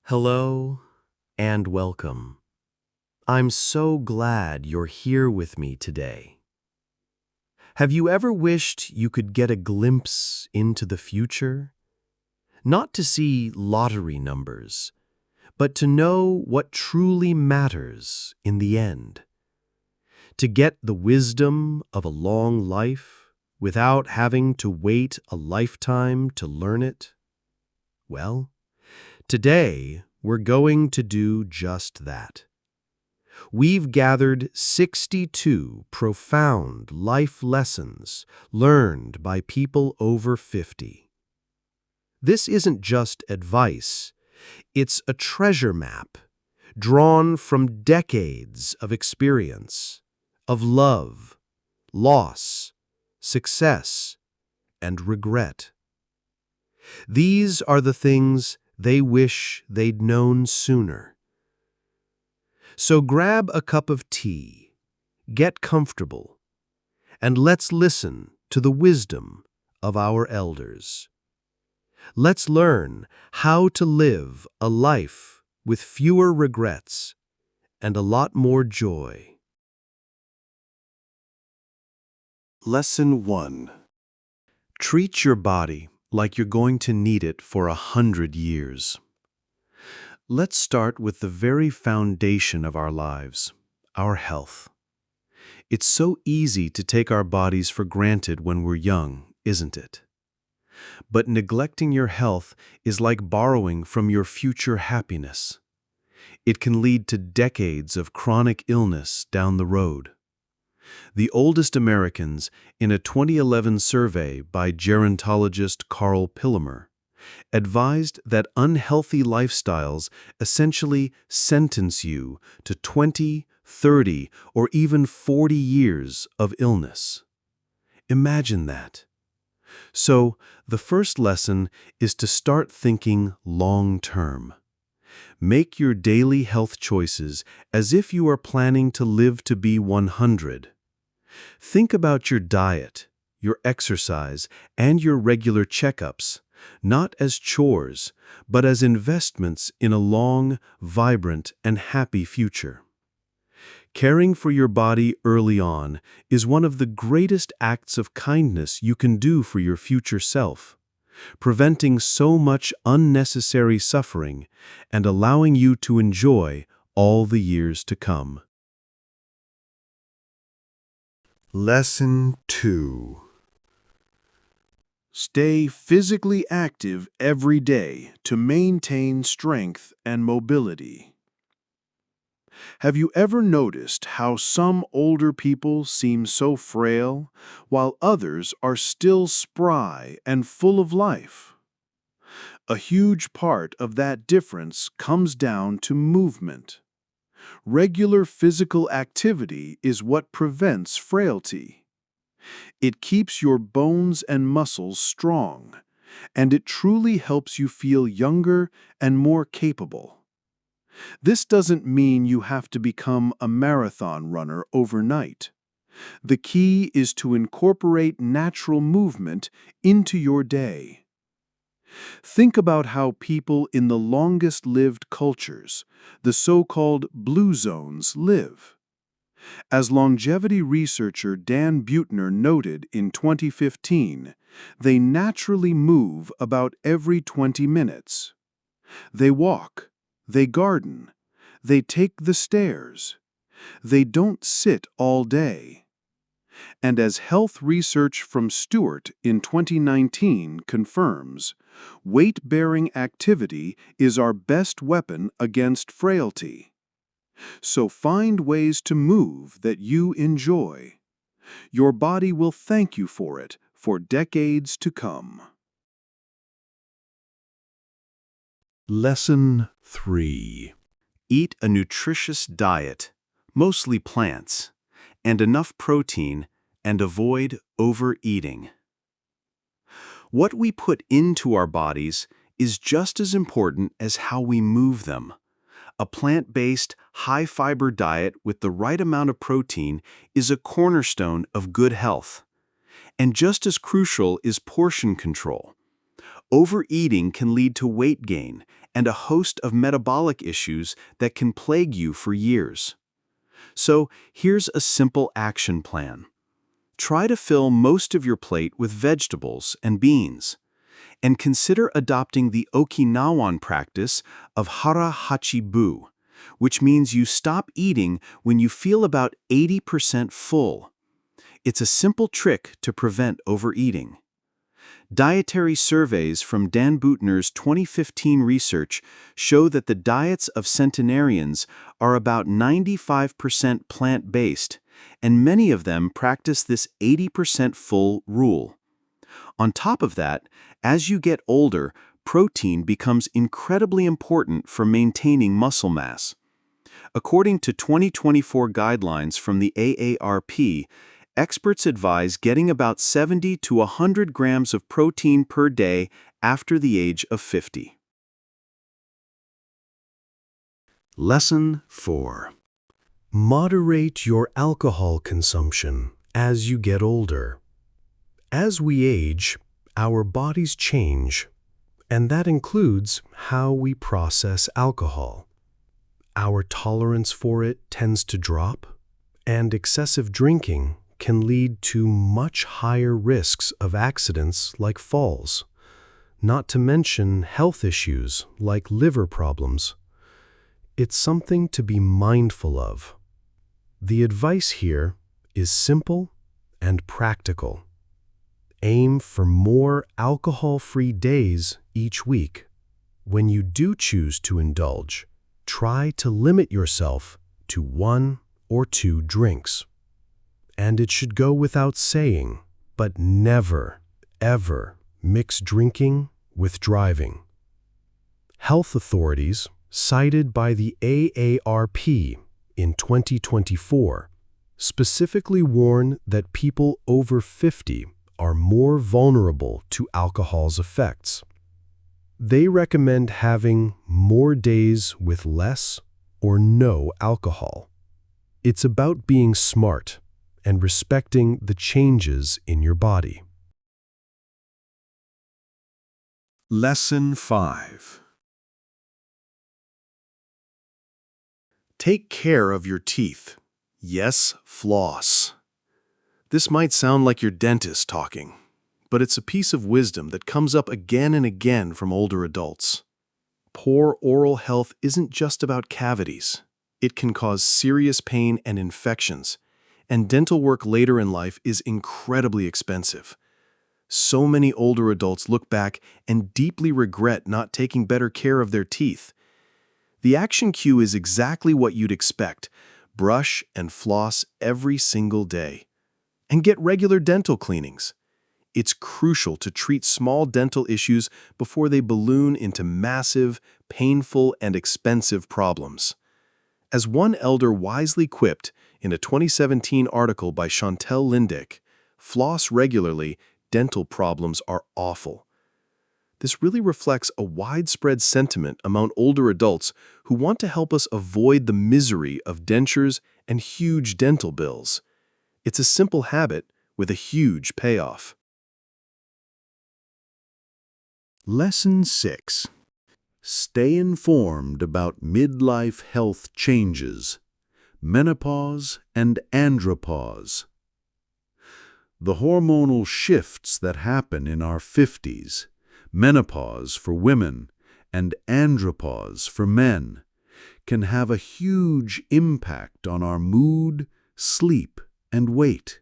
Hello and welcome. I'm so glad you're here with me today. Have you ever wished you could get a glimpse into the future? Not to see lottery numbers, but to know what truly matters in the end. To get the wisdom of a long life without having to wait a lifetime to learn it? Well, today, we're going to do just that. We've gathered 62 profound life lessons learned by people over 50. This isn't just advice, it's a treasure map drawn from decades of experience, of love, loss, success, and regret. These are the things they wish they'd known sooner. So grab a cup of tea, get comfortable, and let's listen to the wisdom of our elders. Let's learn how to live a life with fewer regrets and a lot more joy. Lesson 1. Treat your body like you're going to need it for 100 years. Let's start with the very foundation of our lives, our health. It's so easy to take our bodies for granted when we're young, isn't it? But neglecting your health is like borrowing from your future happiness. It can lead to decades of chronic illness down the road. The oldest Americans, in a 2011 survey by gerontologist Carl Pillemer, advised that unhealthy lifestyles essentially sentence you to 20, 30, or even 40 years of illness. Imagine that. So, the first lesson is to start thinking long-term. Make your daily health choices as if you are planning to live to be 100. Think about your diet, your exercise, and your regular checkups, not as chores, but as investments in a long, vibrant, and happy future. Caring for your body early on is one of the greatest acts of kindness you can do for your future self, preventing so much unnecessary suffering and allowing you to enjoy all the years to come. Lesson 2. Stay physically active every day to maintain strength and mobility. Have you ever noticed how some older people seem so frail, while others are still spry and full of life? A huge part of that difference comes down to movement. Regular physical activity is what prevents frailty. It keeps your bones and muscles strong, and it truly helps you feel younger and more capable. This doesn't mean you have to become a marathon runner overnight. The key is to incorporate natural movement into your day. Think about how people in the longest-lived cultures, the so-called blue zones, live. As longevity researcher Dan Buettner noted in 2015, they naturally move about every 20 minutes. They walk, they garden, they take the stairs. They don't sit all day. And as health research from Stewart in 2019 confirms, weight-bearing activity is our best weapon against frailty. So find ways to move that you enjoy. Your body will thank you for it for decades to come. Lesson 3. Eat a nutritious diet, mostly plants, and enough protein, and avoid overeating. What we put into our bodies is just as important as how we move them. A plant-based, high-fiber diet with the right amount of protein is a cornerstone of good health. And just as crucial is portion control. Overeating can lead to weight gain and a host of metabolic issues that can plague you for years. So, here's a simple action plan. Try to fill most of your plate with vegetables and beans, and consider adopting the Okinawan practice of hara hachi bu, which means you stop eating when you feel about 80% full. It's a simple trick to prevent overeating. Dietary surveys from Dan Buettner's 2015 research show that the diets of centenarians are about 95% plant-based, and many of them practice this 80% full rule. On top of that, as you get older, protein becomes incredibly important for maintaining muscle mass. According to 2024 guidelines from the AARP, experts advise getting about 70 to 100 grams of protein per day after the age of 50. Lesson 4. Moderate your alcohol consumption as you get older. As we age, our bodies change, and that includes how we process alcohol. Our tolerance for it tends to drop, and excessive drinking can lead to much higher risks of accidents like falls, not to mention health issues like liver problems. It's something to be mindful of. The advice here is simple and practical. Aim for more alcohol-free days each week. When you do choose to indulge, try to limit yourself to 1 or 2 drinks. And it should go without saying, but never, ever mix drinking with driving. Health authorities, cited by the AARP in 2024, specifically warn that people over 50 are more vulnerable to alcohol's effects. They recommend having more days with less or no alcohol. It's about being smart and respecting the changes in your body. Lesson 5. Take care of your teeth. Yes, floss. This might sound like your dentist talking, but it's a piece of wisdom that comes up again and again from older adults. Poor oral health isn't just about cavities. It can cause serious pain and infections, and dental work later in life is incredibly expensive. So many older adults look back and deeply regret not taking better care of their teeth. The action cue is exactly what you'd expect. Brush and floss every single day. And get regular dental cleanings. It's crucial to treat small dental issues before they balloon into massive, painful, and expensive problems. As one elder wisely quipped in a 2017 article by Chantel Lindick, floss regularly, dental problems are awful. This really reflects a widespread sentiment among older adults who want to help us avoid the misery of dentures and huge dental bills. It's a simple habit with a huge payoff. Lesson 6. Stay informed about midlife health changes, menopause and andropause. The hormonal shifts that happen in our 50s, menopause for women and andropause for men, can have a huge impact on our mood, sleep, and weight.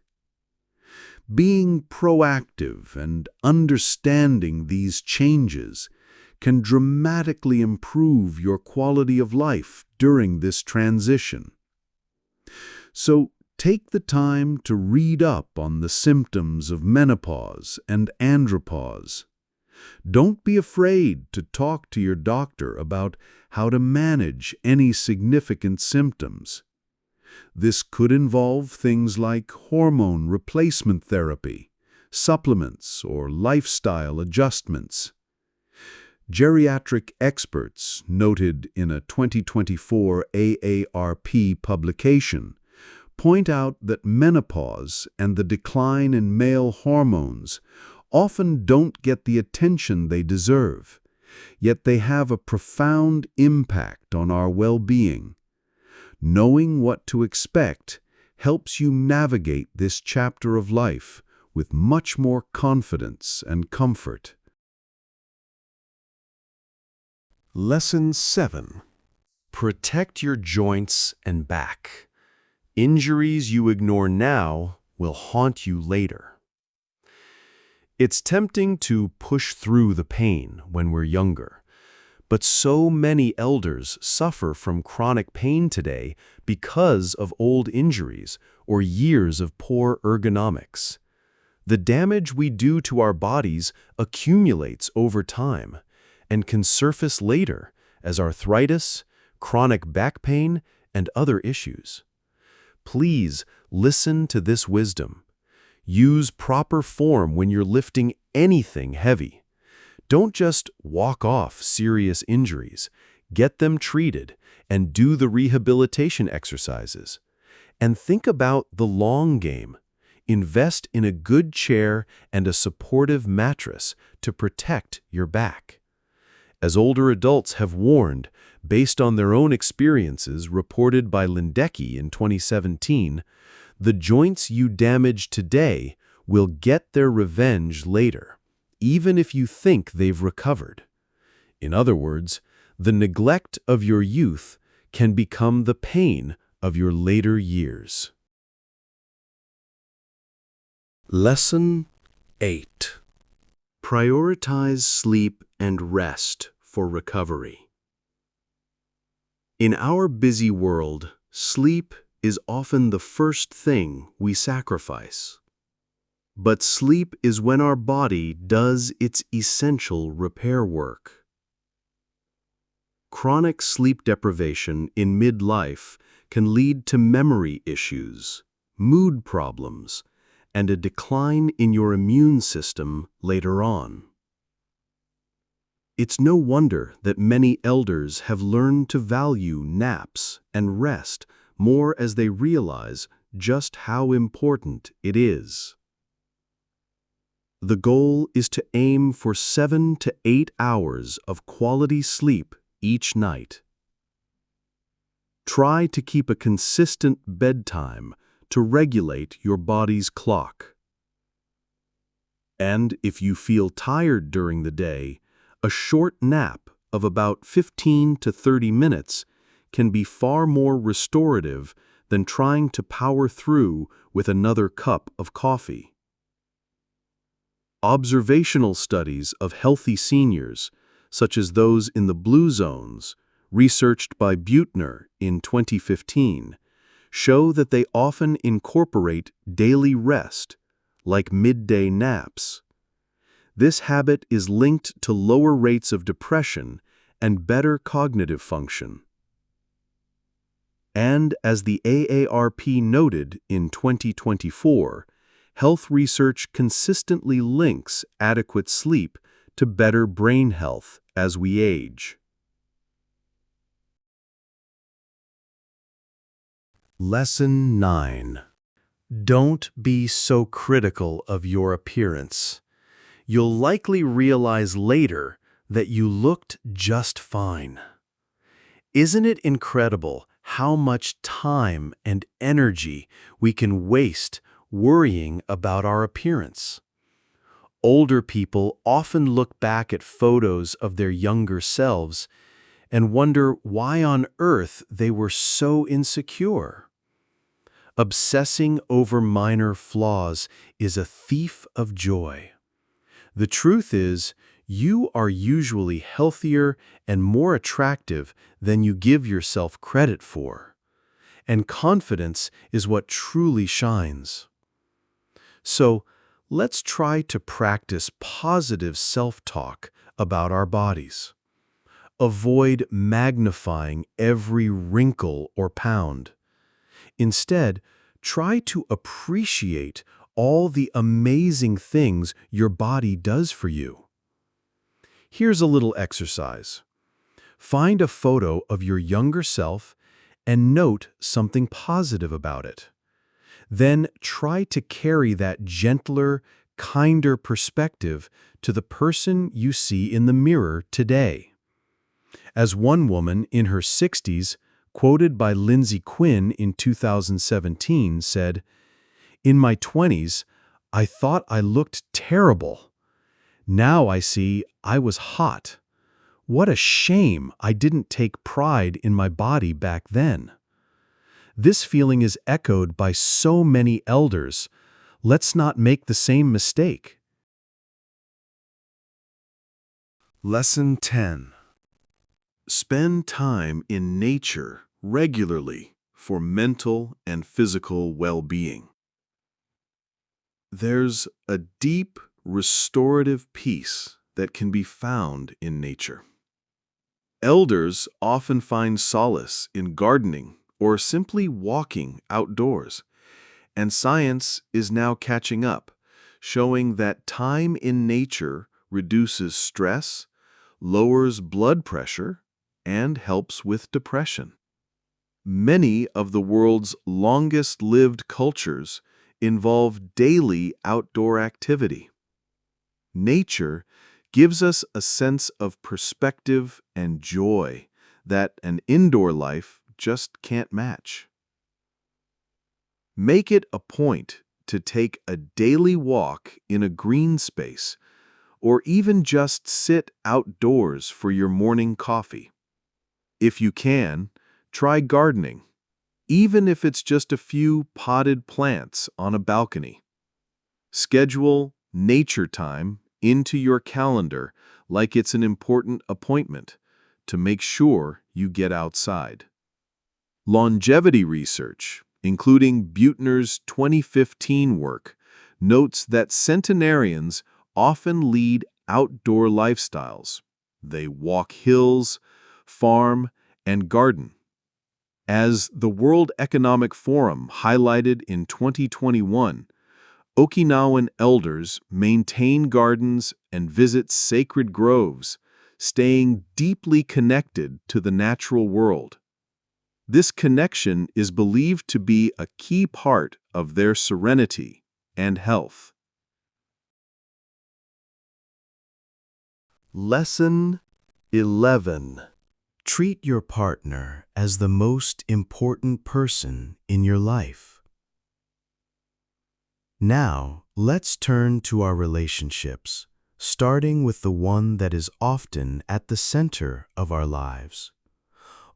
Being proactive and understanding these changes can dramatically improve your quality of life during this transition. So, take the time to read up on the symptoms of menopause and andropause. Don't be afraid to talk to your doctor about how to manage any significant symptoms. This could involve things like hormone replacement therapy, supplements, or lifestyle adjustments. Geriatric experts noted in a 2024 AARP publication point out that menopause and the decline in male hormones often don't get the attention they deserve, yet they have a profound impact on our well-being. Knowing what to expect helps you navigate this chapter of life with much more confidence and comfort. Lesson 7. Protect your joints and back. Injuries you ignore now will haunt you later. It's tempting to push through the pain when we're younger, but so many elders suffer from chronic pain today because of old injuries or years of poor ergonomics. The damage we do to our bodies accumulates over time and can surface later as arthritis, chronic back pain, and other issues. Please listen to this wisdom. Use proper form when you're lifting anything heavy. Don't just walk off serious injuries. Get them treated and do the rehabilitation exercises. And think about the long game. Invest in a good chair and a supportive mattress to protect your back. As older adults have warned, based on their own experiences reported by Lindecki in 2017, the joints you damage today will get their revenge later, even if you think they've recovered. In other words, the neglect of your youth can become the pain of your later years. Lesson 8. Prioritize sleep and rest for recovery. In our busy world, sleep is often the first thing we sacrifice. But sleep is when our body does its essential repair work. Chronic sleep deprivation in midlife can lead to memory issues, mood problems, and a decline in your immune system later on. It's no wonder that many elders have learned to value naps and rest more as they realize just how important it is. The goal is to aim for 7 to 8 hours of quality sleep each night. Try to keep a consistent bedtime to regulate your body's clock. And if you feel tired during the day, a short nap of about 15 to 30 minutes can be far more restorative than trying to power through with another cup of coffee. Observational studies of healthy seniors, such as those in the blue zones, researched by Buettner in 2015, show that they often incorporate daily rest, like midday naps. This habit is linked to lower rates of depression and better cognitive function. And as the AARP noted in 2024, health research consistently links adequate sleep to better brain health as we age. Lesson 9. Don't be so critical of your appearance. You'll likely realize later that you looked just fine. Isn't it incredible how much time and energy we can waste worrying about our appearance? Older people often look back at photos of their younger selves and wonder why on earth they were so insecure. Obsessing over minor flaws is a thief of joy. The truth is, you are usually healthier and more attractive than you give yourself credit for. And confidence is what truly shines. So, let's try to practice positive self-talk about our bodies. Avoid magnifying every wrinkle or pound. Instead, try to appreciate all the amazing things your body does for you. Here's a little exercise. Find a photo of your younger self and note something positive about it. Then try to carry that gentler, kinder perspective to the person you see in the mirror today. As one woman in her 60s, quoted by Lindsay Quinn in 2017, said, "In my 20s, I thought I looked terrible. Now I see I was hot. What a shame I didn't take pride in my body back then." This feeling is echoed by so many elders. Let's not make the same mistake. Lesson 10. Spend time in nature regularly for mental and physical well-being. There's a deep, restorative peace that can be found in nature. Elders often find solace in gardening or simply walking outdoors, and science is now catching up, showing that time in nature reduces stress, lowers blood pressure, and helps with depression. Many of the world's longest-lived cultures involve daily outdoor activity. Nature gives us a sense of perspective and joy that an indoor life just can't match. Make it a point to take a daily walk in a green space, or even just sit outdoors for your morning coffee. If you can, try gardening, even if it's just a few potted plants on a balcony. Schedule nature time into your calendar like it's an important appointment to make sure you get outside. Longevity research, including Buettner's 2015 work, notes that centenarians often lead outdoor lifestyles. They walk hills, farm, and garden. As the World Economic Forum highlighted in 2021, Okinawan elders maintain gardens and visit sacred groves, staying deeply connected to the natural world. This connection is believed to be a key part of their serenity and health. Lesson 11. Treat your partner as the most important person in your life. Now, let's turn to our relationships, starting with the one that is often at the center of our lives.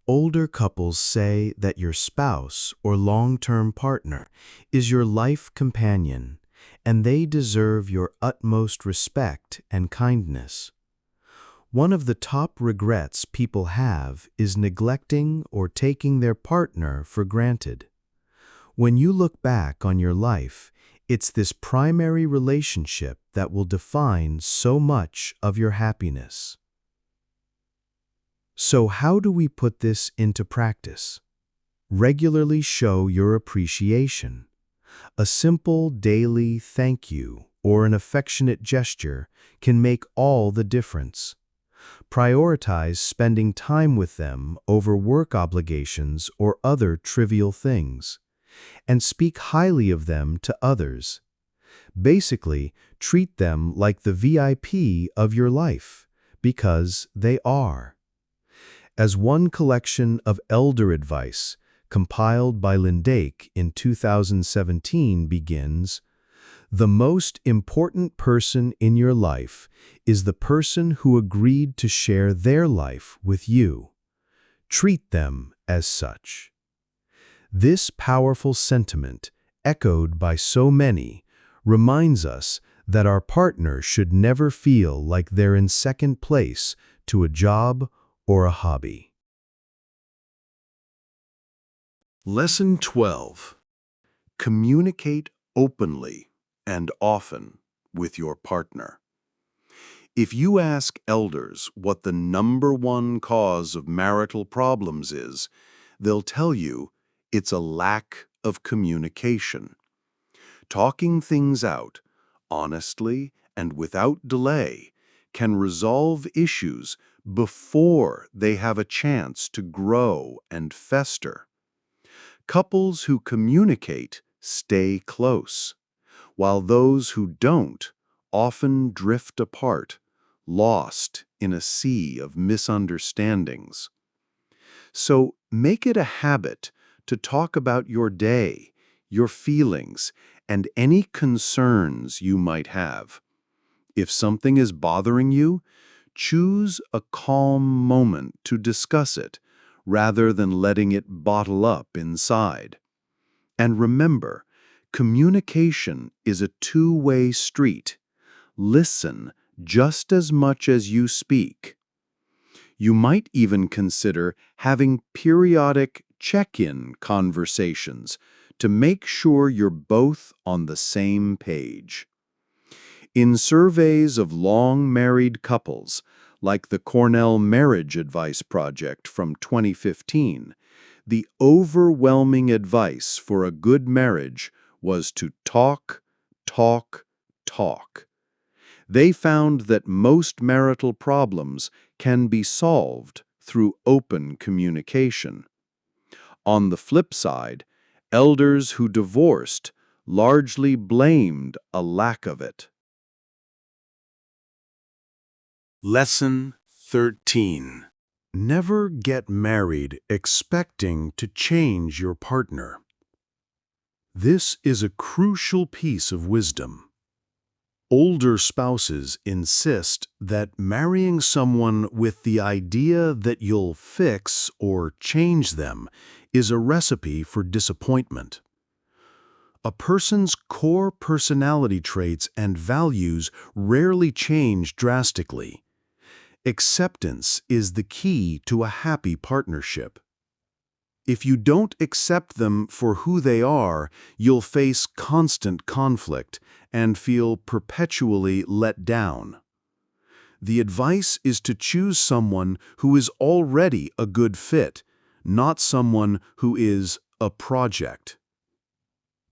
Older couples say that your spouse or long-term partner is your life companion, and they deserve your utmost respect and kindness. One of the top regrets people have is neglecting or taking their partner for granted. When you look back on your life, it's this primary relationship that will define so much of your happiness. So how do we put this into practice? Regularly show your appreciation. A simple daily thank you or an affectionate gesture can make all the difference. Prioritize spending time with them over work obligations or other trivial things, and speak highly of them to others. Basically, treat them like the VIP of your life, because they are. As one collection of elder advice, compiled by Lindake in 2017 begins, "The most important person in your life is the person who agreed to share their life with you. Treat them as such." This powerful sentiment, echoed by so many, reminds us that our partner should never feel like they're in second place to a job or a hobby. Lesson 12. Communicate openly and often with your partner. If you ask elders what the #1 cause of marital problems is, they'll tell you it's a lack of communication. Talking things out, honestly and without delay, can resolve issues before they have a chance to grow and fester. Couples who communicate stay close. while those who don't often drift apart, lost in a sea of misunderstandings. So make it a habit to talk about your day, your feelings, and any concerns you might have. If something is bothering you, choose a calm moment to discuss it, rather than letting it bottle up inside. And remember, communication is a two-way street. Listen just as much as you speak. You might even consider having periodic check-in conversations to make sure you're both on the same page. In surveys of long-married couples, like the Cornell Marriage Advice Project from 2015, the overwhelming advice for a good marriage was to talk, talk, talk. They found that most marital problems can be solved through open communication. On the flip side, elders who divorced largely blamed a lack of it. Lesson 13. Never get married expecting to change your partner. This is a crucial piece of wisdom. Older spouses insist that marrying someone with the idea that you'll fix or change them is a recipe for disappointment. A person's core personality traits and values rarely change drastically. Acceptance is the key to a happy partnership. If you don't accept them for who they are, you'll face constant conflict and feel perpetually let down. The advice is to choose someone who is already a good fit, not someone who is a project.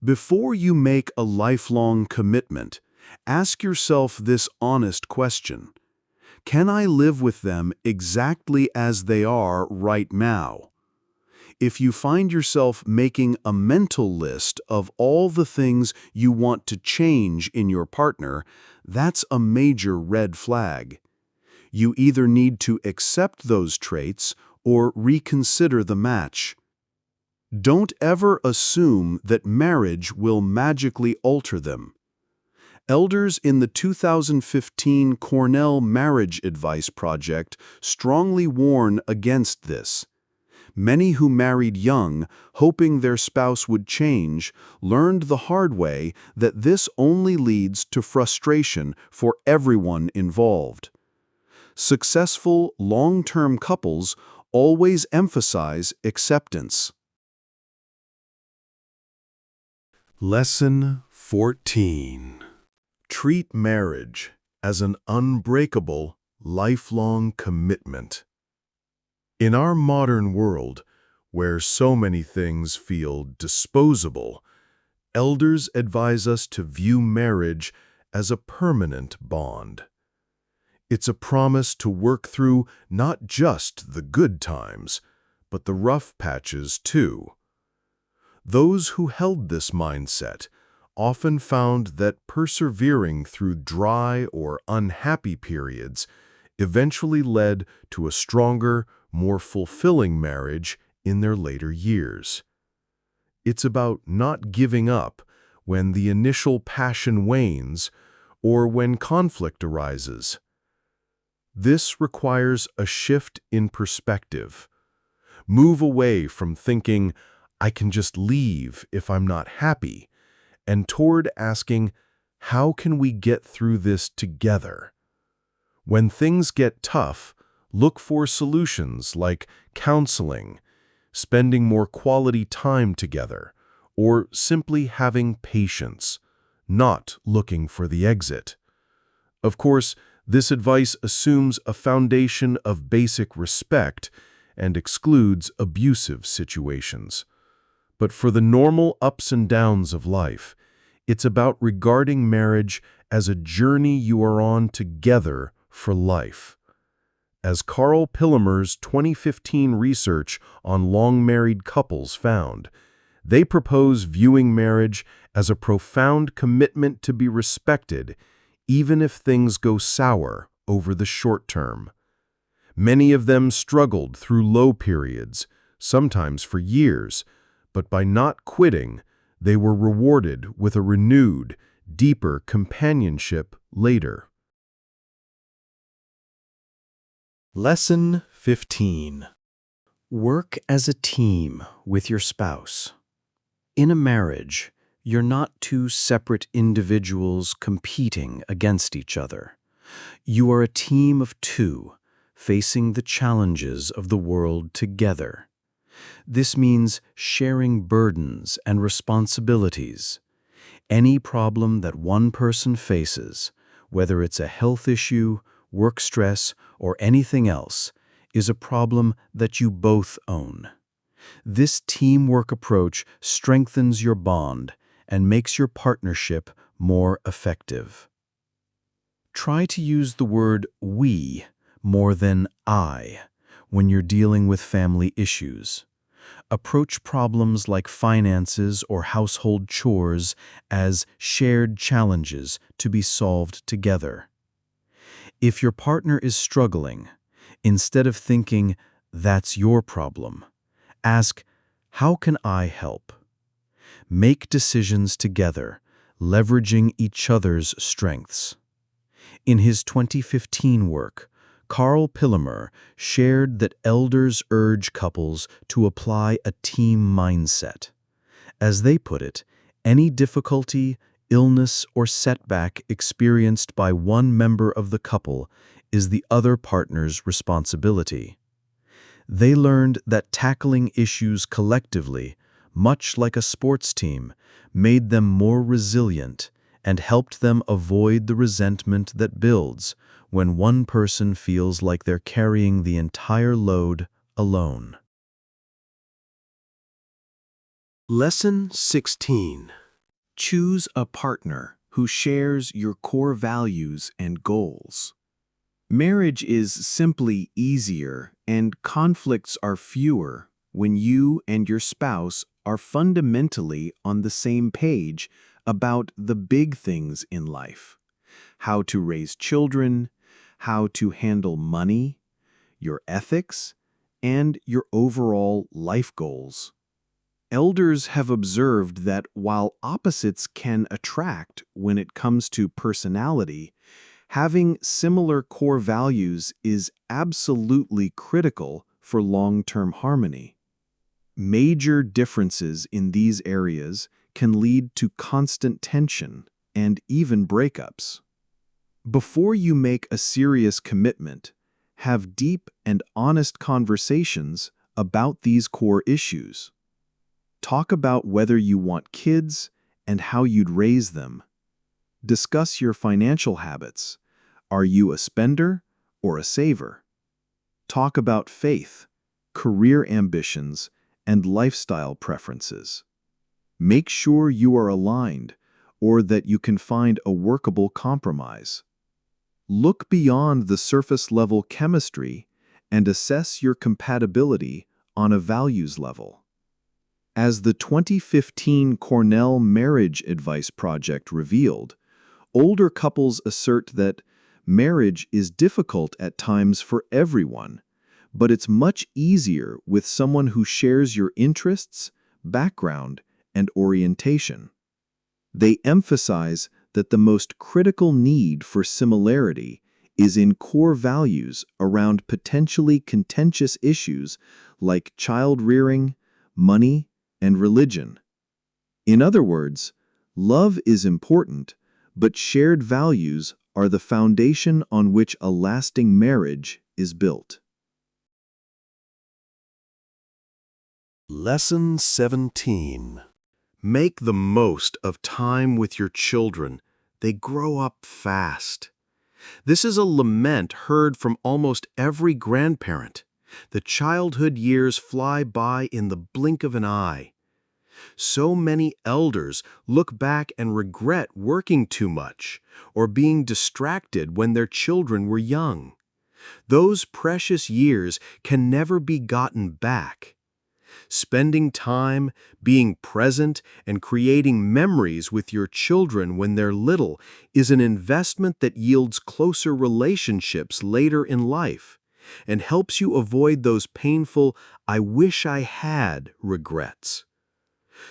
Before you make a lifelong commitment, ask yourself this honest question: can I live with them exactly as they are right now? If you find yourself making a mental list of all the things you want to change in your partner, that's a major red flag. You either need to accept those traits or reconsider the match. Don't ever assume that marriage will magically alter them. Elders in the 2015 Cornell Marriage Advice Project strongly warn against this. Many who married young, hoping their spouse would change, learned the hard way that this only leads to frustration for everyone involved. Successful, long-term couples always emphasize acceptance. Lesson 14. Treat marriage as an unbreakable, lifelong commitment. In our modern world, where so many things feel disposable, elders advise us to view marriage as a permanent bond. It's a promise to work through not just the good times, but the rough patches too. Those who held this mindset often found that persevering through dry or unhappy periods eventually led to a stronger, more fulfilling marriage in their later years. It's about not giving up when the initial passion wanes or when conflict arises. This requires a shift in perspective. Move away from thinking, I can just leave if I'm not happy, and toward asking, how can we get through this together? When things get tough, look for solutions like counseling, spending more quality time together, or simply having patience, not looking for the exit. Of course, this advice assumes a foundation of basic respect and excludes abusive situations. But for the normal ups and downs of life, it's about regarding marriage as a journey you are on together for life. As Carl Pillemer's 2015 research on long-married couples found, They propose viewing marriage as a profound commitment to be respected, even if things go sour over the short term. Many of them struggled through low periods, sometimes for years, but by not quitting, they were rewarded with a renewed, deeper companionship later. Lesson 15. Work as a team with your spouse. In a marriage, you're not two separate individuals competing against each other. You are a team of two, facing the challenges of the world together. This means sharing burdens and responsibilities. Any problem that one person faces, whether it's a health issue, work stress, or anything else, is a problem that you both own. This teamwork approach strengthens your bond and makes your partnership more effective. Try to use the word we more than I when you're dealing with family issues. Approach problems like finances or household chores as shared challenges to be solved together. If your partner is struggling, instead of thinking, "That's your problem," ask, "How can I help?" Make decisions together, leveraging each other's strengths. In his 2015 work, Carl Pillemer shared that elders urge couples to apply a team mindset. As they put it, any difficulty, illness, or setback experienced by one member of the couple is the other partner's responsibility. They learned that tackling issues collectively, much like a sports team, made them more resilient and helped them avoid the resentment that builds when one person feels like they're carrying the entire load alone. Lesson 16. Choose a partner who shares your core values and goals. Marriage is simply easier and conflicts are fewer when you and your spouse are fundamentally on the same page about the big things in life: how to raise children, how to handle money, your ethics, and your overall life goals. Elders have observed that while opposites can attract when it comes to personality, having similar core values is absolutely critical for long-term harmony. Major differences in these areas can lead to constant tension and even breakups. Before you make a serious commitment, have deep and honest conversations about these core issues. Talk about whether you want kids and how you'd raise them. Discuss your financial habits. Are you a spender or a saver? Talk about faith, career ambitions, and lifestyle preferences. Make sure you are aligned or that you can find a workable compromise. Look beyond the surface-level chemistry and assess your compatibility on a values level. As the 2015 Cornell Marriage Advice Project revealed, older couples assert that marriage is difficult at times for everyone, but it's much easier with someone who shares your interests, background, and orientation. They emphasize that the most critical need for similarity is in core values around potentially contentious issues like child rearing, money, and religion. In other words, love is important, but shared values are the foundation on which a lasting marriage is built. Lesson 17. Make the most of time with your children. They grow up fast. This is a lament heard from almost every grandparent. The childhood years fly by in the blink of an eye. So many elders look back and regret working too much or being distracted when their children were young. Those precious years can never be gotten back. Spending time, being present, and creating memories with your children when they're little is an investment that yields closer relationships later in life and helps you avoid those painful "I wish I had" regrets.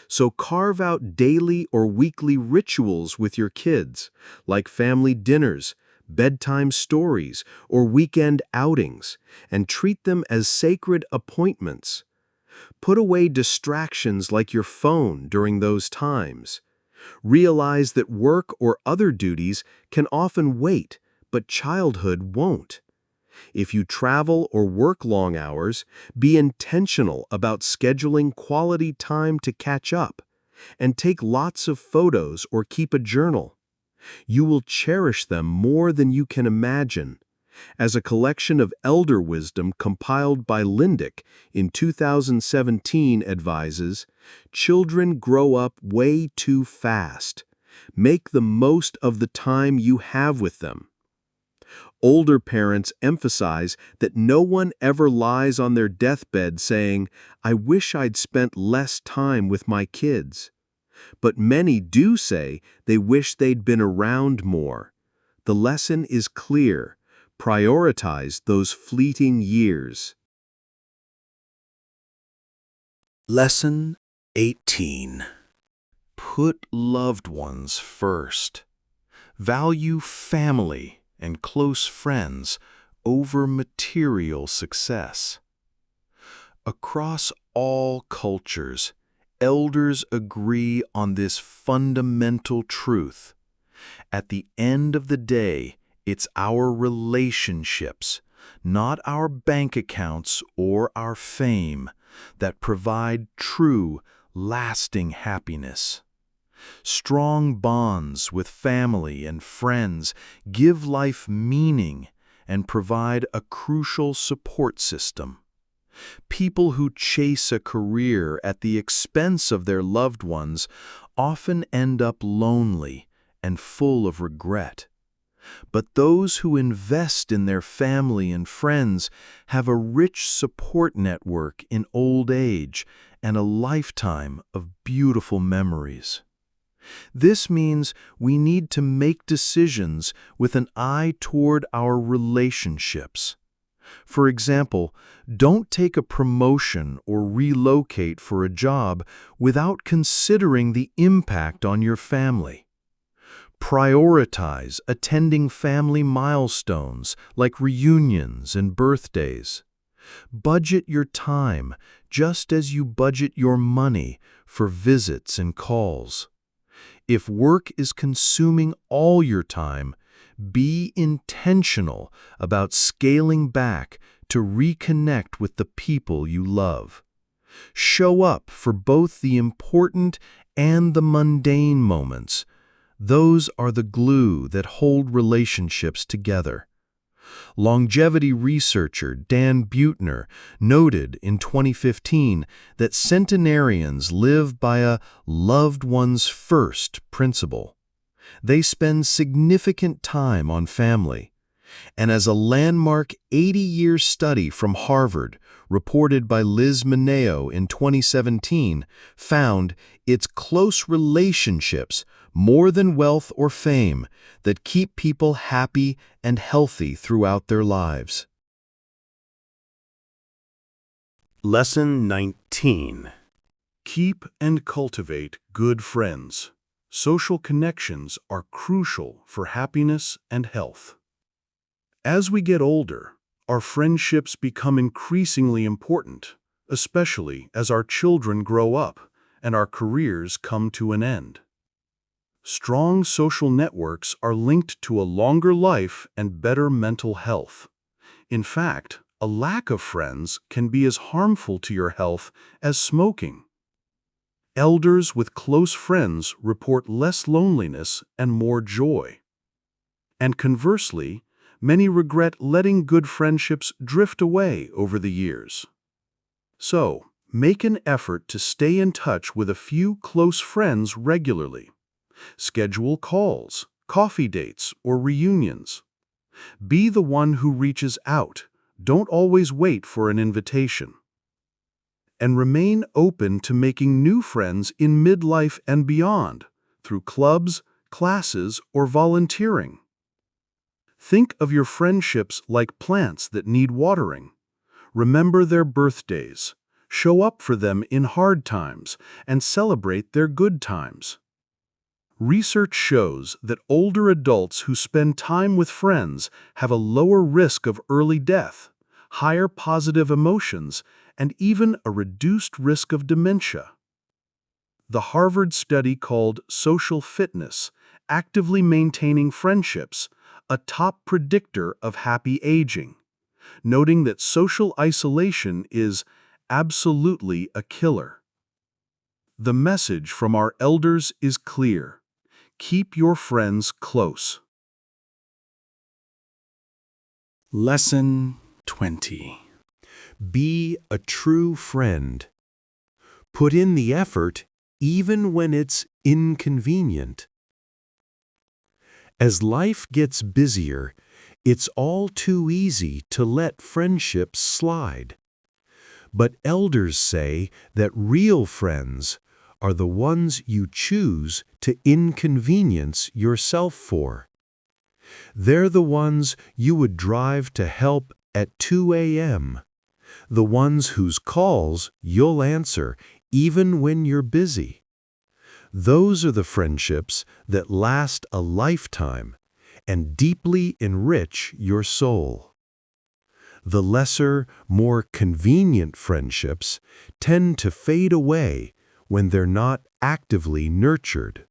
So carve out daily or weekly rituals with your kids, like family dinners, bedtime stories, or weekend outings, and treat them as sacred appointments. Put away distractions like your phone during those times. Realize that work or other duties can often wait, but childhood won't. If you travel or work long hours, be intentional about scheduling quality time to catch up, and take lots of photos or keep a journal. You will cherish them more than you can imagine. As a collection of elder wisdom compiled by Lindick in 2017 advises, children grow up way too fast. Make the most of the time you have with them. Older parents emphasize that no one ever lies on their deathbed saying, "I wish I'd spent less time with my kids." But many do say they wish they'd been around more. The lesson is clear. Prioritize those fleeting years. Lesson 18. Put loved ones first. Value family and close friends over material success. Across all cultures, elders agree on this fundamental truth. At the end of the day, it's our relationships, not our bank accounts or our fame, that provide true, lasting happiness. Strong bonds with family and friends give life meaning and provide a crucial support system. People who chase a career at the expense of their loved ones often end up lonely and full of regret. But those who invest in their family and friends have a rich support network in old age and a lifetime of beautiful memories. This means we need to make decisions with an eye toward our relationships. For example, don't take a promotion or relocate for a job without considering the impact on your family. Prioritize attending family milestones like reunions and birthdays. Budget your time just as you budget your money for visits and calls. If work is consuming all your time, be intentional about scaling back to reconnect with the people you love. Show up for both the important and the mundane moments. Those are the glue that hold relationships together. Longevity researcher Dan Buettner noted in 2015 that centenarians live by a loved ones first principle. They spend significant time on family. And as a landmark 80-year study from Harvard, reported by Liz Mineo in 2017, found it's close relationships, more than wealth or fame, that keep people happy and healthy throughout their lives. Lesson 19. Keep and cultivate good friends. Social connections are crucial for happiness and health. As we get older, our friendships become increasingly important, especially as our children grow up and our careers come to an end. Strong social networks are linked to a longer life and better mental health. In fact, a lack of friends can be as harmful to your health as smoking. Elders with close friends report less loneliness and more joy. And conversely, many regret letting good friendships drift away over the years. So, make an effort to stay in touch with a few close friends regularly. Schedule calls, coffee dates, or reunions. Be the one who reaches out. Don't always wait for an invitation. and remain open to making new friends in midlife and beyond, through clubs, classes, or volunteering. Think of your friendships like plants that need watering. Remember their birthdays, show up for them in hard times, and celebrate their good times. Research shows that older adults who spend time with friends have a lower risk of early death, higher positive emotions, and even a reduced risk of dementia. The Harvard study called Social Fitness, Actively Maintaining Friendships, a top predictor of happy aging, noting that social isolation is absolutely a killer. The message from our elders is clear. Keep your friends close. Lesson 20. Be a true friend. Put in the effort even when it's inconvenient. As life gets busier, it's all too easy to let friendships slide. But elders say that real friends are the ones you choose to inconvenience yourself for. They're the ones you would drive to help at 2 a.m., the ones whose calls you'll answer even when you're busy. Those are the friendships that last a lifetime and deeply enrich your soul. The lesser, more convenient friendships tend to fade away when they're not actively nurtured.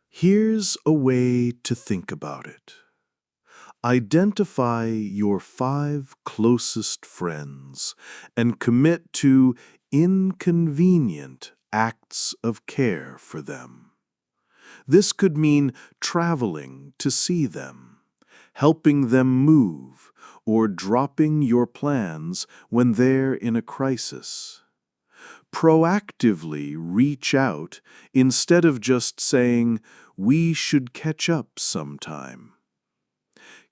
Here's a way to think about it. Identify your 5 closest friends and commit to inconvenient acts of care for them. This could mean traveling to see them, helping them move, or dropping your plans when they're in a crisis. Proactively reach out instead of just saying, "We should catch up sometime."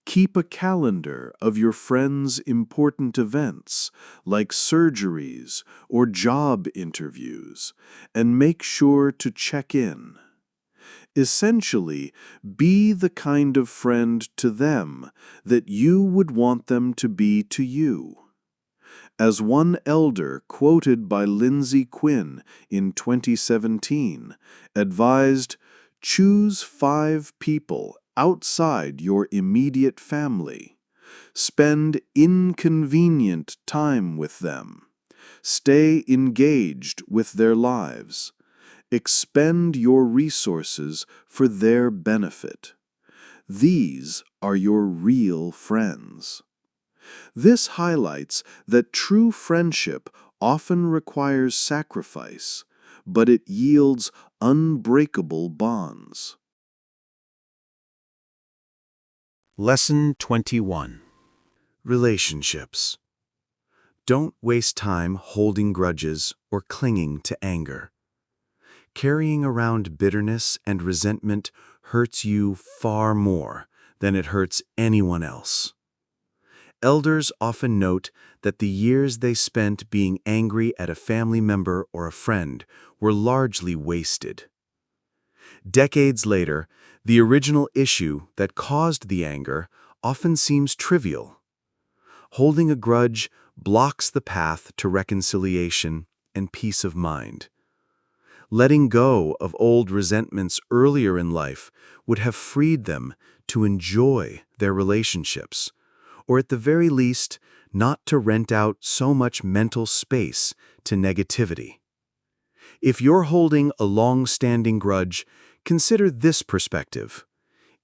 Keep a calendar of your friends' important events, like surgeries or job interviews, and make sure to check in. Essentially, be the kind of friend to them that you would want them to be to you. As one elder quoted by Lindsay Quinn in 2017 advised, choose 5 people outside your immediate family. Spend inconvenient time with them. Stay engaged with their lives. Expend your resources for their benefit. These are your real friends. This highlights that true friendship often requires sacrifice, but it yields unbreakable bonds. Lesson 21. Relationships. Don't waste time holding grudges or clinging to anger. Carrying around bitterness and resentment hurts you far more than it hurts anyone else. Elders often note that the years they spent being angry at a family member or a friend were largely wasted. Decades later, the original issue that caused the anger often seems trivial. Holding a grudge blocks the path to reconciliation and peace of mind. Letting go of old resentments earlier in life would have freed them to enjoy their relationships, or at the very least, not to rent out so much mental space to negativity. If you're holding a long-standing grudge, consider this perspective.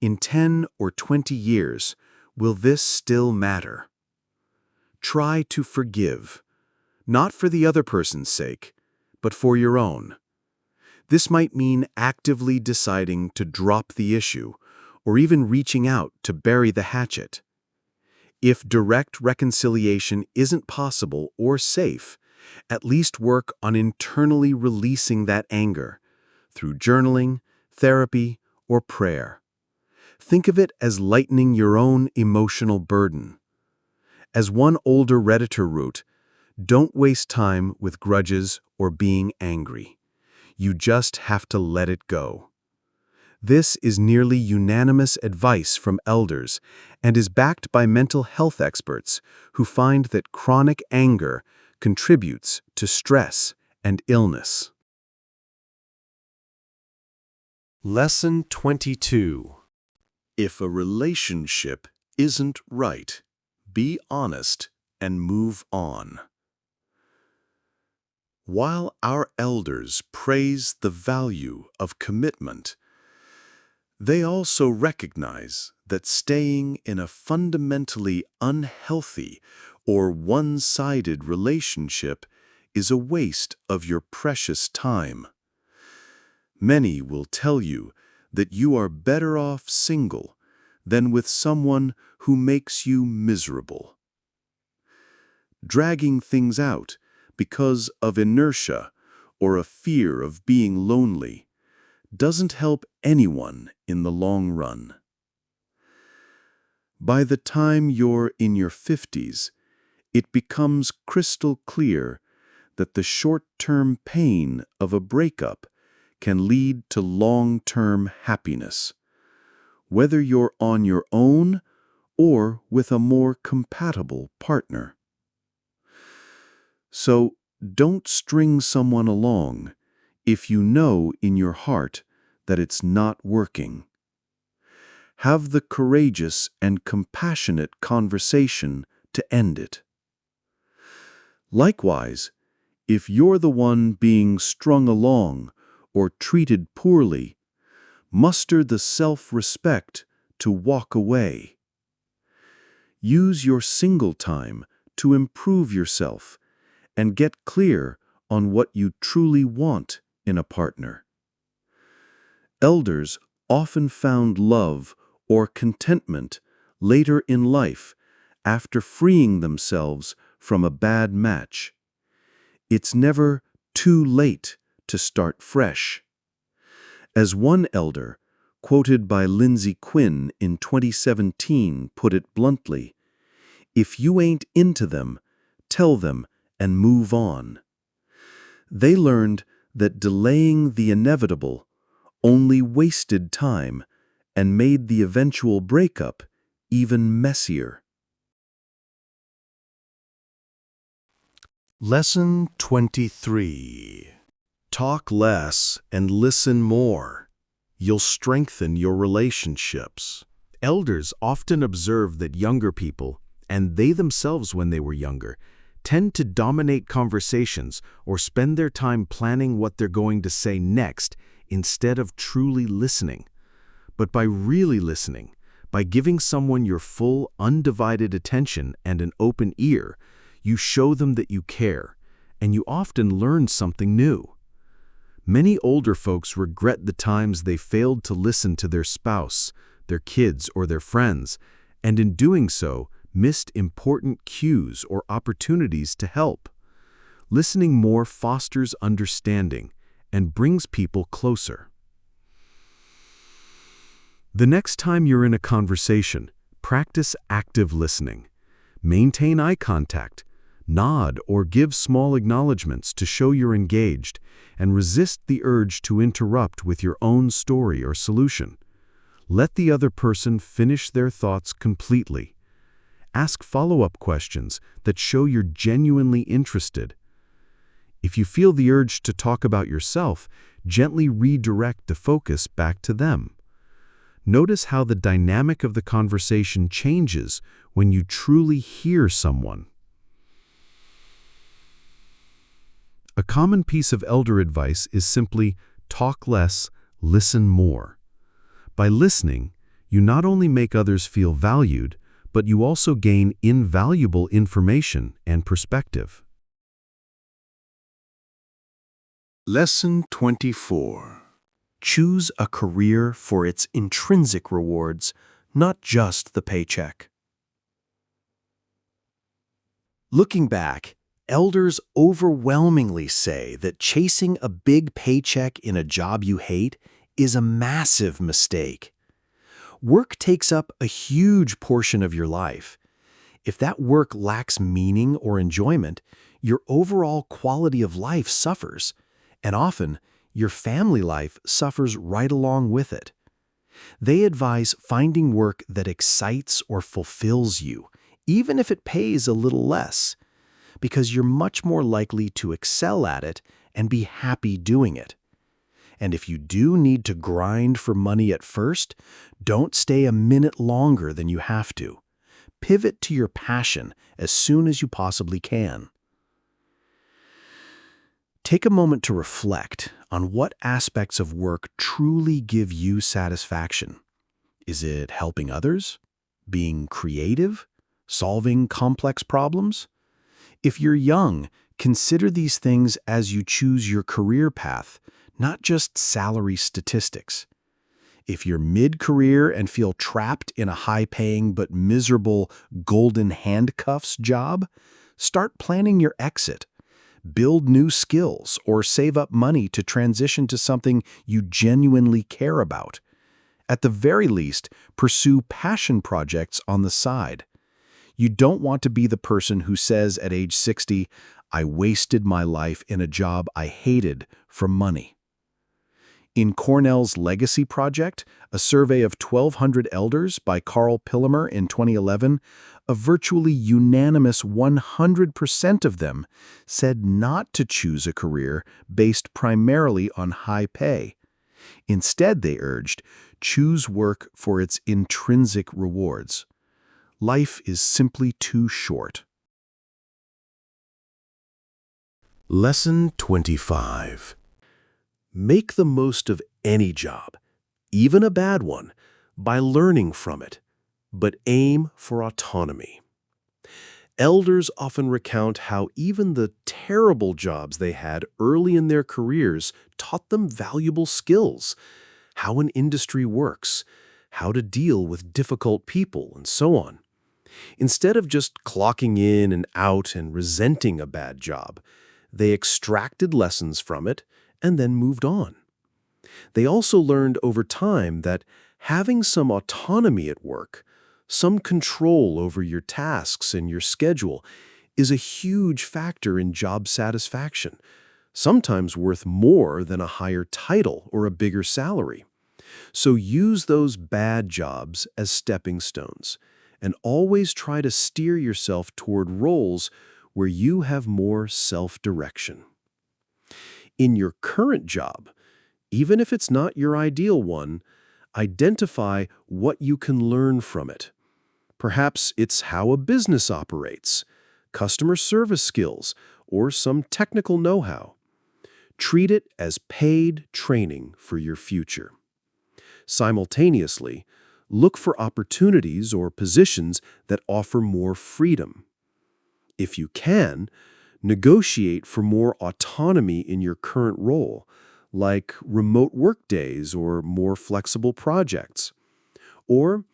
In 10 or 20 years, will this still matter? Try to forgive, not for the other person's sake, but for your own. This might mean actively deciding to drop the issue, or even reaching out to bury the hatchet. If direct reconciliation isn't possible or safe, at least work on internally releasing that anger through journaling, therapy, or prayer. Think of it as lightening your own emotional burden. As one older Redditor wrote, Don't waste time with grudges or being angry. You just have to let it go. This is nearly unanimous advice from elders and is backed by mental health experts who find that chronic anger contributes to stress and illness. Lesson 22. If a relationship isn't right, be honest and move on. While our elders praise the value of commitment, they also recognize that staying in a fundamentally unhealthy or one-sided relationship is a waste of your precious time. Many will tell you that you are better off single than with someone who makes you miserable. Dragging things out because of inertia or a fear of being lonely doesn't help anyone in the long run. By the time you're in your 50s, it becomes crystal clear that the short-term pain of a breakup can lead to long-term happiness, whether you're on your own or with a more compatible partner. So don't string someone along if you know in your heart that it's not working. Have the courageous and compassionate conversation to end it. Likewise, if you're the one being strung along or treated poorly, muster the self-respect to walk away. Use your single time to improve yourself and get clear on what you truly want in a partner. Elders often found love or contentment later in life after freeing themselves from a bad match. It's never too late to start fresh. As one elder, quoted by Lindsay Quinn in 2017, put it bluntly, "If you ain't into them, tell them and move on." They learned that delaying the inevitable only wasted time and made the eventual breakup even messier. Lesson 23. Talk less and listen more. You'll strengthen your relationships. Elders often observe that younger people, and they themselves when they were younger, tend to dominate conversations or spend their time planning what they're going to say next instead of truly listening. But by really listening, by giving someone your full, undivided attention and an open ear, you show them that you care, and you often learn something new. Many older folks regret the times they failed to listen to their spouse, their kids, or their friends, and in doing so, missed important cues or opportunities to help. Listening more fosters understanding and brings people closer. The next time you're in a conversation, practice active listening. Maintain eye contact, nod or give small acknowledgments to show you're engaged, and resist the urge to interrupt with your own story or solution. Let the other person finish their thoughts completely. Ask follow-up questions that show you're genuinely interested. If you feel the urge to talk about yourself, gently redirect the focus back to them. Notice how the dynamic of the conversation changes when you truly hear someone. A common piece of elder advice is simply talk less, listen more. By listening, you not only make others feel valued, but you also gain invaluable information and perspective. Lesson 24. Choose a career for its intrinsic rewards, not just the paycheck. Looking back, elders overwhelmingly say that chasing a big paycheck in a job you hate is a massive mistake. Work takes up a huge portion of your life. If that work lacks meaning or enjoyment, your overall quality of life suffers, and often your family life suffers right along with it. They advise finding work that excites or fulfills you, even if it pays a little less, because you're much more likely to excel at it and be happy doing it. And if you do need to grind for money at first, don't stay a minute longer than you have to. Pivot to your passion as soon as you possibly can. Take a moment to reflect on what aspects of work truly give you satisfaction. Is it helping others? Being creative? Solving complex problems? If you're young, consider these things as you choose your career path, not just salary statistics. If you're mid-career and feel trapped in a high-paying but miserable golden handcuffs job, start planning your exit. Build new skills or save up money to transition to something you genuinely care about. At the very least, pursue passion projects on the side. You don't want to be the person who says at age 60, "I wasted my life in a job I hated for money." In Cornell's Legacy Project, a survey of 1,200 elders by Carl Pillemer in 2011, a virtually unanimous 100% of them said not to choose a career based primarily on high pay. Instead, they urged, choose work for its intrinsic rewards. Life is simply too short. Lesson 25. Make the most of any job, even a bad one, by learning from it, but aim for autonomy. Elders often recount how even the terrible jobs they had early in their careers taught them valuable skills, how an industry works, how to deal with difficult people, and so on. Instead of just clocking in and out and resenting a bad job, they extracted lessons from it and then moved on. They also learned over time that having some autonomy at work, some control over your tasks and your schedule, is a huge factor in job satisfaction, sometimes worth more than a higher title or a bigger salary. So use those bad jobs as stepping stones, and always try to steer yourself toward roles where you have more self-direction. In your current job, even if it's not your ideal one, identify what you can learn from it. Perhaps it's how a business operates, customer service skills, or some technical know-how. Treat it as paid training for your future. Simultaneously, look for opportunities or positions that offer more freedom. If you can, negotiate for more autonomy in your current role, like remote work days or more flexible projects. Or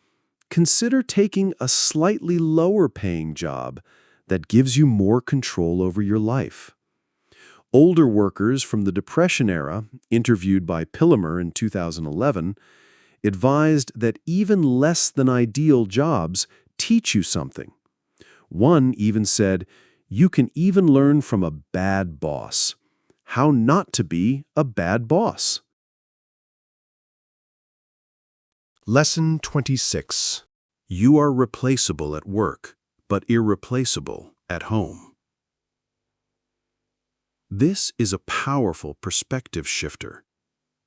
consider taking a slightly lower paying job that gives you more control over your life. Older workers from the Depression era, interviewed by Pillemer in 2011, advised that even less than ideal jobs teach you something. One even said, "You can even learn from a bad boss. How not to be a bad boss." Lesson 26. You are replaceable at work, but irreplaceable at home. This is a powerful perspective shifter.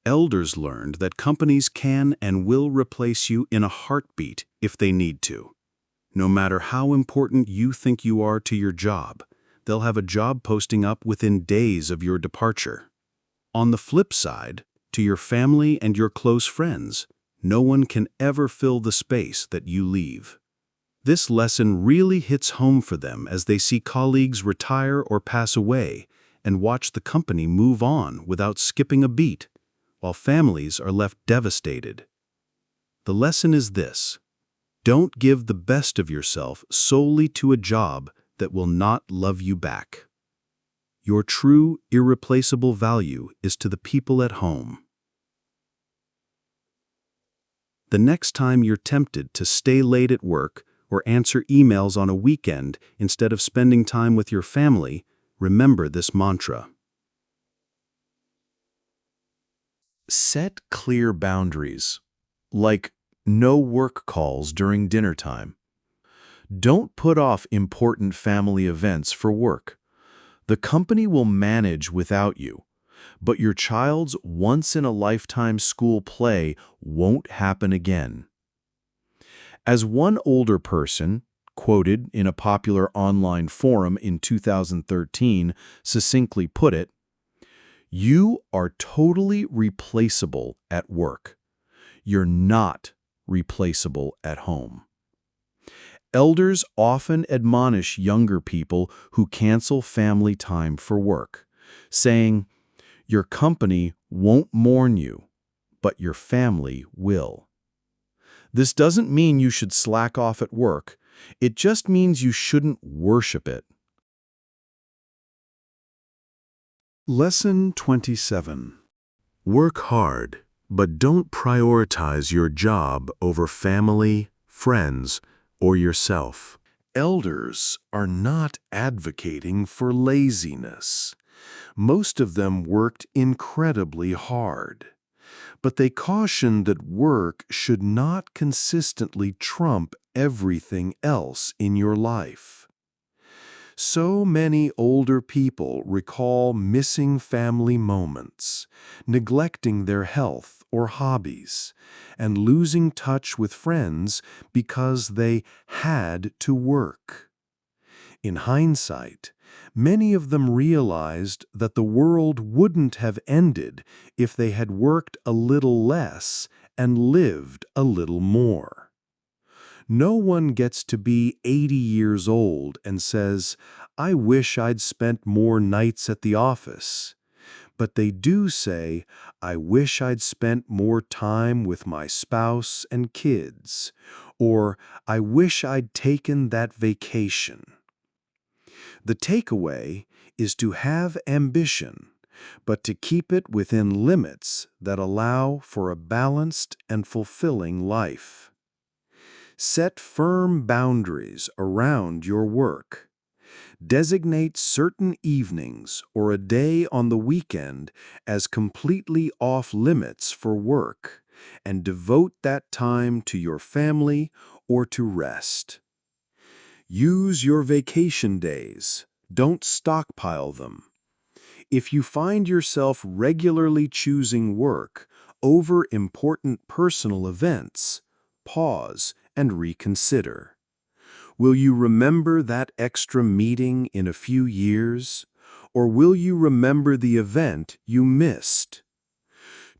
Elders learned that companies can and will replace you in a heartbeat if they need to. No matter how important you think you are to your job, they'll have a job posting up within days of your departure. On the flip side, to your family and your close friends, no one can ever fill the space that you leave. This lesson really hits home for them as they see colleagues retire or pass away and watch the company move on without skipping a beat, while families are left devastated. The lesson is this: don't give the best of yourself solely to a job that will not love you back. Your true, irreplaceable value is to the people at home. The next time you're tempted to stay late at work or answer emails on a weekend instead of spending time with your family, Remember this mantra. Set clear boundaries, like no work calls during dinner time. Don't put off important family events for work. The company will manage without you, but your child's once-in-a-lifetime school play won't happen again. As one older person, quoted in a popular online forum in 2013, succinctly put it, "You are totally replaceable at work. You're not replaceable at home." Elders often admonish younger people who cancel family time for work, saying, "Your company won't mourn you, but your family will." This doesn't mean you should slack off at work. It just means you shouldn't worship it. Lesson 27. Work hard, but don't prioritize your job over family, friends, or yourself. Elders are not advocating for laziness. Most of them worked incredibly hard. But they caution that work should not consistently trump everything else in your life. So many older people recall missing family moments, neglecting their health or hobbies, and losing touch with friends because they had to work. In hindsight, many of them realized that the world wouldn't have ended if they had worked a little less and lived a little more. No one gets to be 80 years old and says, "I wish I'd spent more nights at the office." But they do say, "I wish I'd spent more time with my spouse and kids," or "I wish I'd taken that vacation." The takeaway is to have ambition, but to keep it within limits that allow for a balanced and fulfilling life. Set firm boundaries around your work. Designate certain evenings or a day on the weekend as completely off limits for work, and devote that time to your family or to rest. Use your vacation days. Don't stockpile them. If you find yourself regularly choosing work over important personal events, pause and reconsider. Will you remember that extra meeting in a few years, or will you remember the event you missed?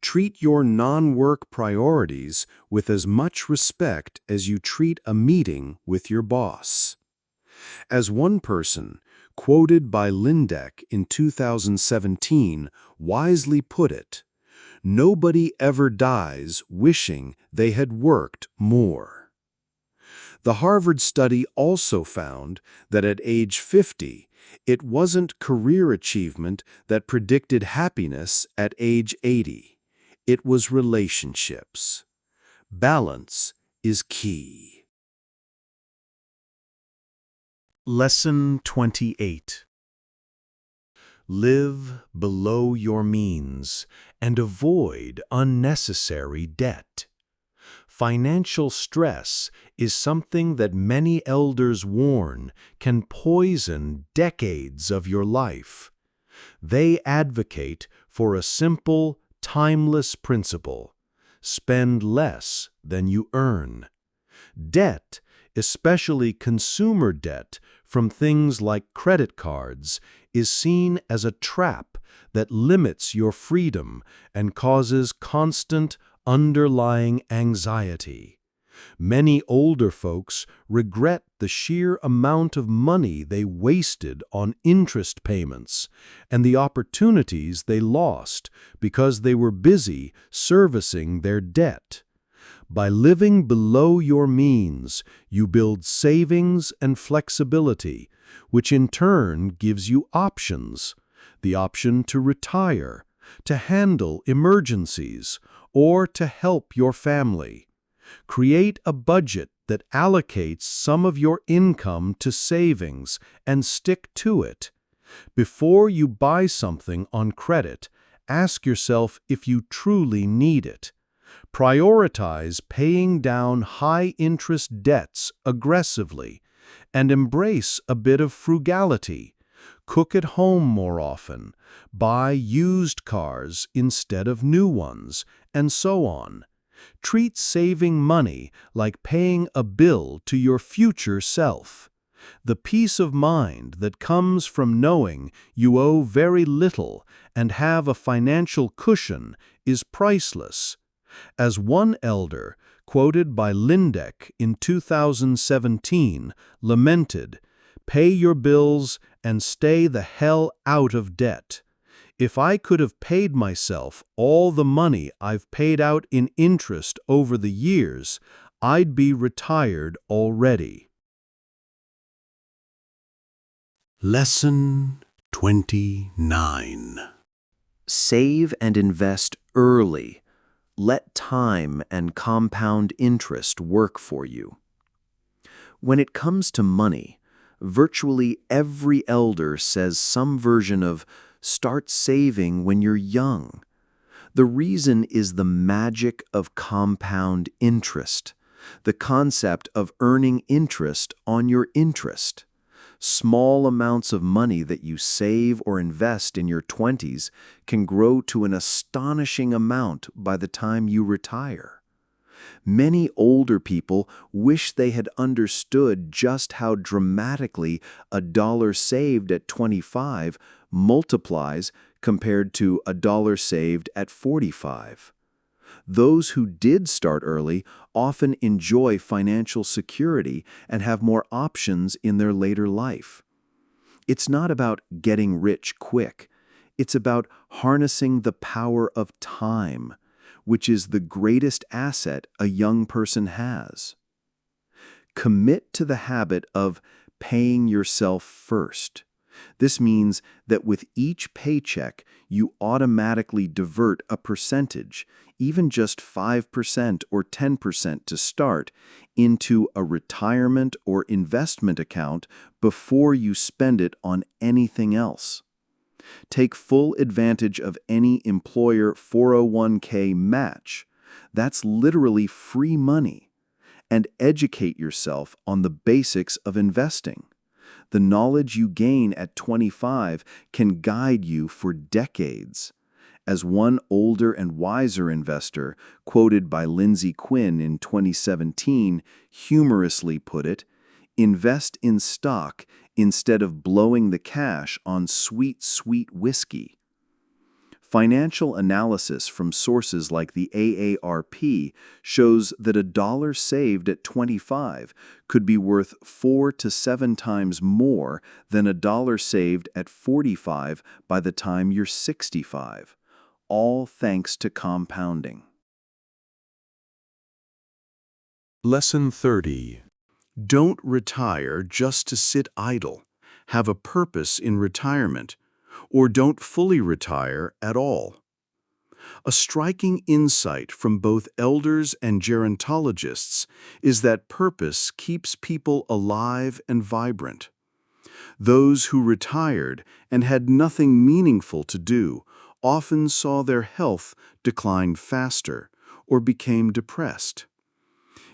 Treat your non-work priorities with as much respect as you treat a meeting with your boss. As one person, quoted by Lindeck in 2017, wisely put it, "Nobody ever dies wishing they had worked more." The Harvard study also found that at age 50, it wasn't career achievement that predicted happiness at age 80. It was relationships. Balance is key. Lesson 28. Live below your means and avoid unnecessary debt. Financial stress is something that many elders warn can poison decades of your life. They advocate for a simple, timeless principle: spend less than you earn. Debt, especially consumer debt from things like credit cards, is seen as a trap that limits your freedom and causes constant underlying anxiety. Many older folks regret the sheer amount of money they wasted on interest payments and the opportunities they lost because they were busy servicing their debt. By living below your means, you build savings and flexibility, which in turn gives you options: the option to retire, to handle emergencies, or to help your family. Create a budget that allocates some of your income to savings and stick to it. Before you buy something on credit, ask yourself if you truly need it. Prioritize paying down high-interest debts aggressively and embrace a bit of frugality. Cook at home more often, buy used cars instead of new ones, and so on. Treat saving money like paying a bill to your future self. The peace of mind that comes from knowing you owe very little and have a financial cushion is priceless. As one elder, quoted by Lindeck in 2017, lamented, "Pay your bills and stay the hell out of debt. If I could have paid myself all the money I've paid out in interest over the years, I'd be retired already." Lesson 29. Save and invest early. Let time and compound interest work for you. When it comes to money, virtually every elder says some version of start saving when you're young. The reason is the magic of compound interest, the concept of earning interest on your interest. Small amounts of money that you save or invest in your 20s can grow to an astonishing amount by the time you retire. Many older people wish they had understood just how dramatically a dollar saved at 25 multiplies compared to a dollar saved at 45. Those who did start early often enjoy financial security and have more options in their later life. It's not about getting rich quick. It's about harnessing the power of time, which is the greatest asset a young person has. Commit to the habit of paying yourself first. This means that with each paycheck, you automatically divert a percentage, even just 5% or 10% to start, into a retirement or investment account before you spend it on anything else. Take full advantage of any employer 401k match. That's literally free money. And educate yourself on the basics of investing. The knowledge you gain at 25 can guide you for decades. As one older and wiser investor, quoted by Lindsay Quinn in 2017, humorously put it, invest in stock instead of blowing the cash on sweet, sweet whiskey. Financial analysis from sources like the AARP shows that a dollar saved at 25 could be worth 4 to 7 times more than a dollar saved at 45 by the time you're 65, all thanks to compounding. Lesson 30. Don't retire just to sit idle. Have a purpose in retirement, or don't fully retire at all. A striking insight from both elders and gerontologists is that purpose keeps people alive and vibrant. Those who retired and had nothing meaningful to do often saw their health decline faster or became depressed.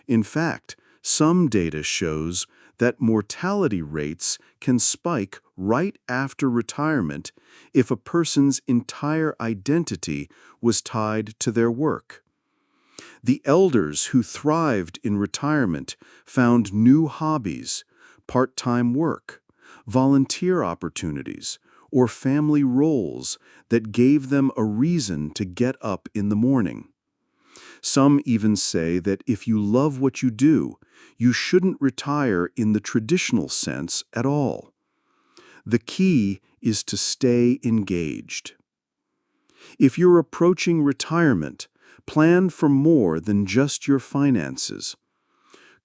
In fact, some data shows that mortality rates can spike right after retirement if a person's entire identity was tied to their work. The elders who thrived in retirement found new hobbies, part-time work, volunteer opportunities, or family roles that gave them a reason to get up in the morning. Some even say that if you love what you do, you shouldn't retire in the traditional sense at all. The key is to stay engaged. If you're approaching retirement, plan for more than just your finances.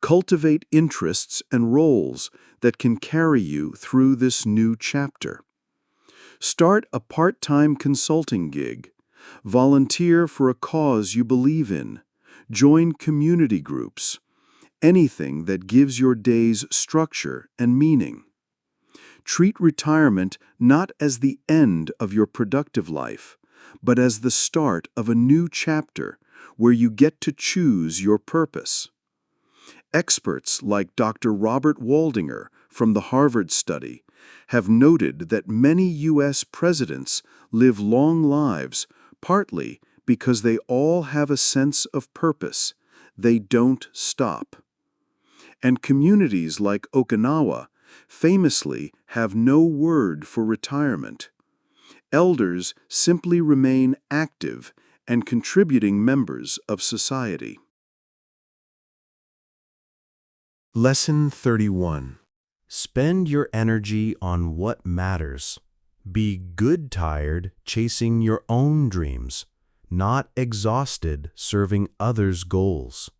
Cultivate interests and roles that can carry you through this new chapter. Start a part-time consulting gig. Volunteer for a cause you believe in. Join community groups. Anything that gives your days structure and meaning. Treat retirement not as the end of your productive life, but as the start of a new chapter where you get to choose your purpose. Experts like Dr. Robert Waldinger from the Harvard study have noted that many U.S. presidents live long lives partly because they all have a sense of purpose. They don't stop. And communities like Okinawa famously have no word for retirement. Elders simply remain active and contributing members of society. Lesson 31. Spend your energy on what matters. Be good tired chasing your own dreams, not exhausted serving others' goals.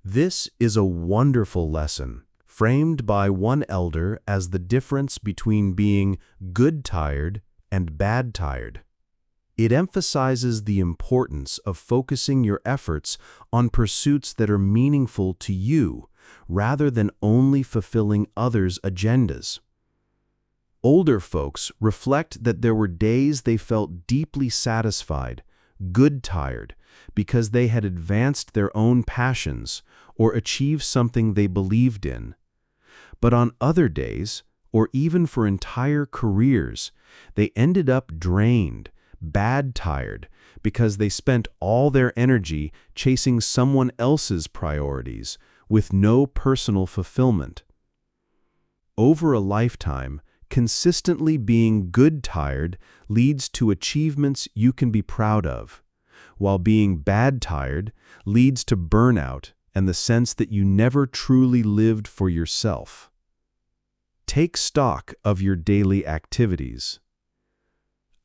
This is a wonderful lesson, framed by one elder as the difference between being good tired and bad tired. It emphasizes the importance of focusing your efforts on pursuits that are meaningful to you, rather than only fulfilling others' agendas. Older folks reflect that there were days they felt deeply satisfied, good tired, because they had advanced their own passions or achieved something they believed in. But on other days, or even for entire careers, they ended up drained, bad tired, because they spent all their energy chasing someone else's priorities with no personal fulfillment. Over a lifetime, consistently being good tired leads to achievements you can be proud of, while being bad tired leads to burnout and the sense that you never truly lived for yourself. Take stock of your daily activities.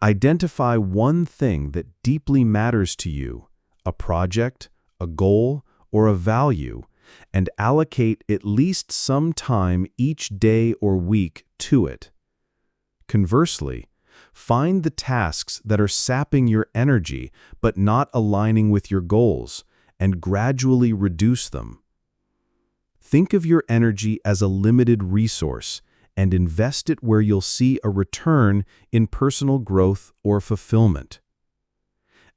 Identify one thing that deeply matters to you, a project, a goal, or a value, and allocate at least some time each day or week to it. Conversely, find the tasks that are sapping your energy but not aligning with your goals, and gradually reduce them. Think of your energy as a limited resource and invest it where you'll see a return in personal growth or fulfillment.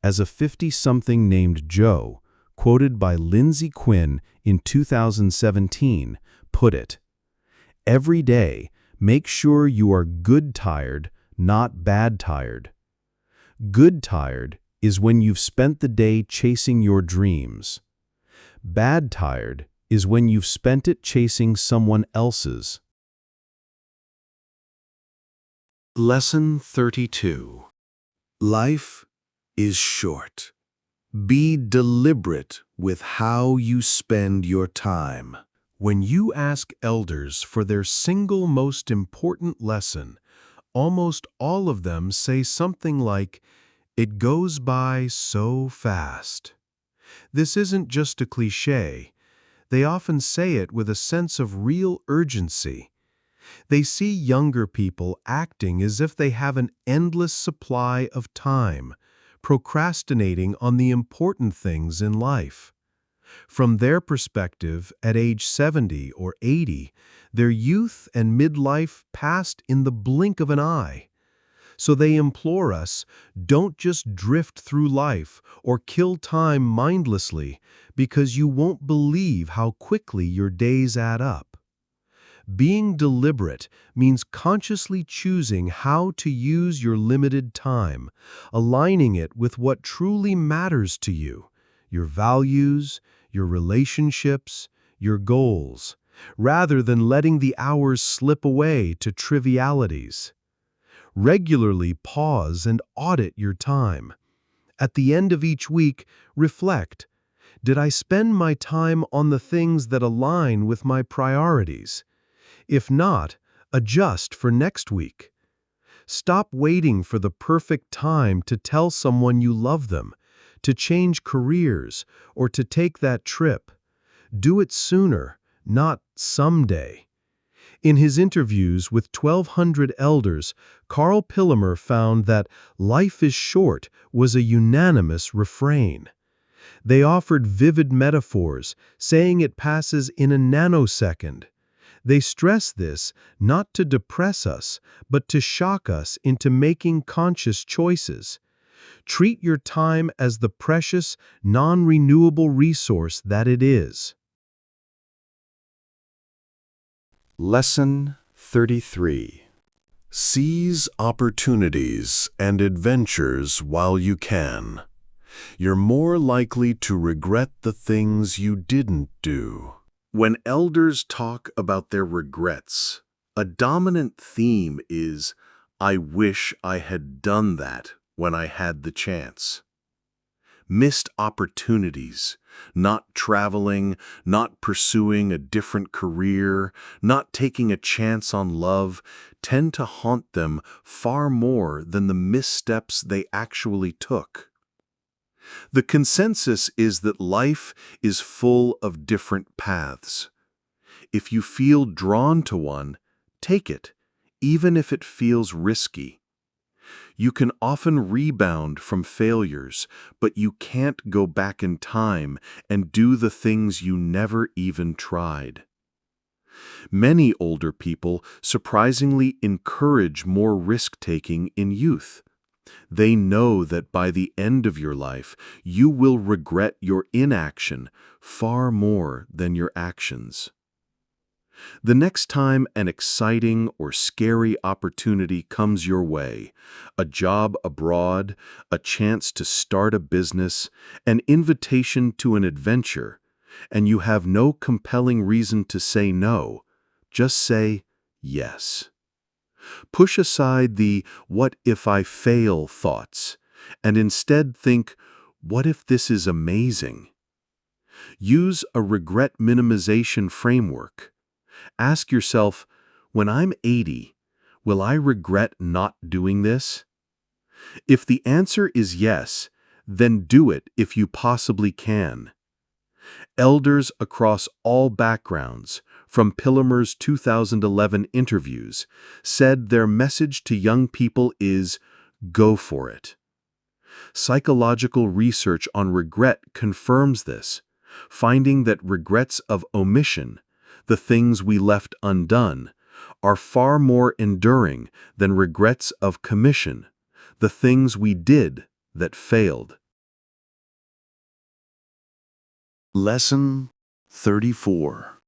As a 50-something named Joe, quoted by Lindsay Quinn in 2017, put it, "Every day, make sure you are good tired, not bad tired. Good tired is when you've spent the day chasing your dreams. Bad tired is when you've spent it chasing someone else's." Lesson 32. Life is short. Be deliberate with how you spend your time. When you ask elders for their single most important lesson, almost all of them say something like, "It goes by so fast." This isn't just a cliché. They often say it with a sense of real urgency. They see younger people acting as if they have an endless supply of time, procrastinating on the important things in life. From their perspective, at age 70 or 80, their youth and midlife passed in the blink of an eye. So they implore us, don't just drift through life or kill time mindlessly, because you won't believe how quickly your days add up. Being deliberate means consciously choosing how to use your limited time, aligning it with what truly matters to you, your values, your relationships, your goals, rather than letting the hours slip away to trivialities. Regularly pause and audit your time. At the end of each week, reflect, did I spend my time on the things that align with my priorities? If not, adjust for next week. Stop waiting for the perfect time to tell someone you love them, to change careers, or to take that trip. Do it sooner, not someday. In his interviews with 1,200 elders, Carl Pillemer found that "life is short" was a unanimous refrain. They offered vivid metaphors, saying it passes in a nanosecond. They stress this not to depress us, but to shock us into making conscious choices. Treat your time as the precious, non-renewable resource that it is. Lesson 33. Seize opportunities and adventures while you can. You're more likely to regret the things you didn't do. When elders talk about their regrets, a dominant theme is, "I wish I had done that when I had the chance." Missed opportunities, not traveling, not pursuing a different career, not taking a chance on love, tend to haunt them far more than the missteps they actually took. The consensus is that life is full of different paths. If you feel drawn to one, take it, even if it feels risky. You can often rebound from failures, but you can't go back in time and do the things you never even tried. Many older people surprisingly encourage more risk-taking in youth. They know that by the end of your life, you will regret your inaction far more than your actions. The next time an exciting or scary opportunity comes your way, a job abroad, a chance to start a business, an invitation to an adventure, and you have no compelling reason to say no, just say yes. Push aside the "what if I fail" thoughts, and instead think, "what if this is amazing?" Use a regret minimization framework. Ask yourself, when I'm 80, will I regret not doing this? If the answer is yes, then do it if you possibly can. Elders across all backgrounds, from Pillamer's 2011 interviews, said their message to young people is, "Go for it." Psychological research on regret confirms this, finding that regrets of omission, the things we left undone, are far more enduring than regrets of commission, the things we did that failed. Lesson 34.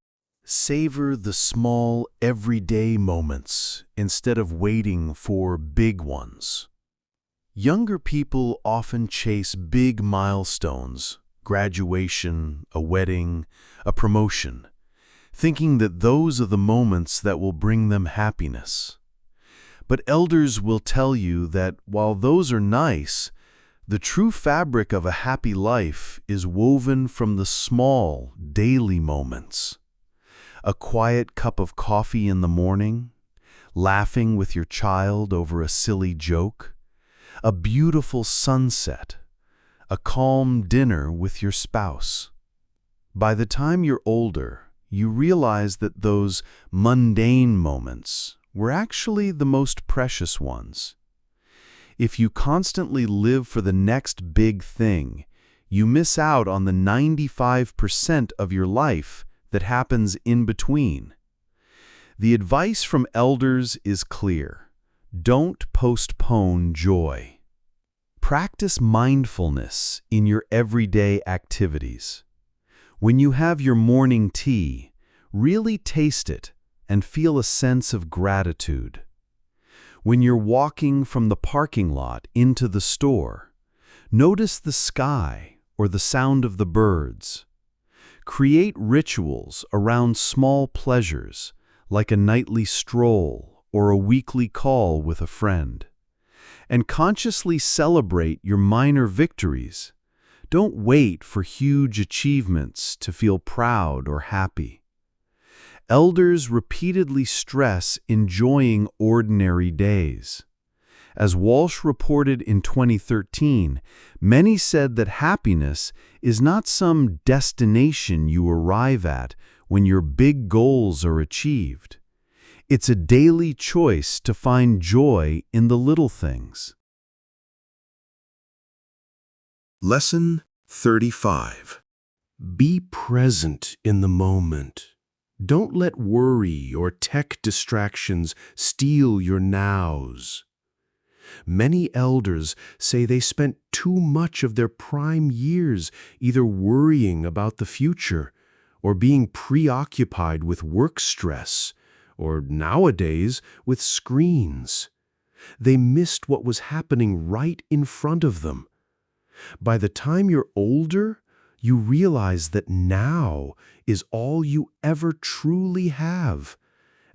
Savor the small, everyday moments instead of waiting for big ones. Younger people often chase big milestones, graduation, a wedding, a promotion, thinking that those are the moments that will bring them happiness. But elders will tell you that while those are nice, the true fabric of a happy life is woven from the small, daily moments. A quiet cup of coffee in the morning, laughing with your child over a silly joke, a beautiful sunset, a calm dinner with your spouse. By the time you're older, you realize that those mundane moments were actually the most precious ones. If you constantly live for the next big thing, you miss out on the 95% of your life that happens in between. The advice from elders is clear. Don't postpone joy. Practice mindfulness in your everyday activities. When you have your morning tea, really taste it and feel a sense of gratitude. When you're walking from the parking lot into the store, notice the sky or the sound of the birds. Create rituals around small pleasures, like a nightly stroll or a weekly call with a friend. And consciously celebrate your minor victories. Don't wait for huge achievements to feel proud or happy. Elders repeatedly stress enjoying ordinary days. As Walsh reported in 2013, many said that happiness is not some destination you arrive at when your big goals are achieved. It's a daily choice to find joy in the little things. Lesson 35. Be present in the moment. Don't let worry or tech distractions steal your nows. Many elders say they spent too much of their prime years either worrying about the future or being preoccupied with work stress, or nowadays with screens. They missed what was happening right in front of them. By the time you're older, you realize that now is all you ever truly have,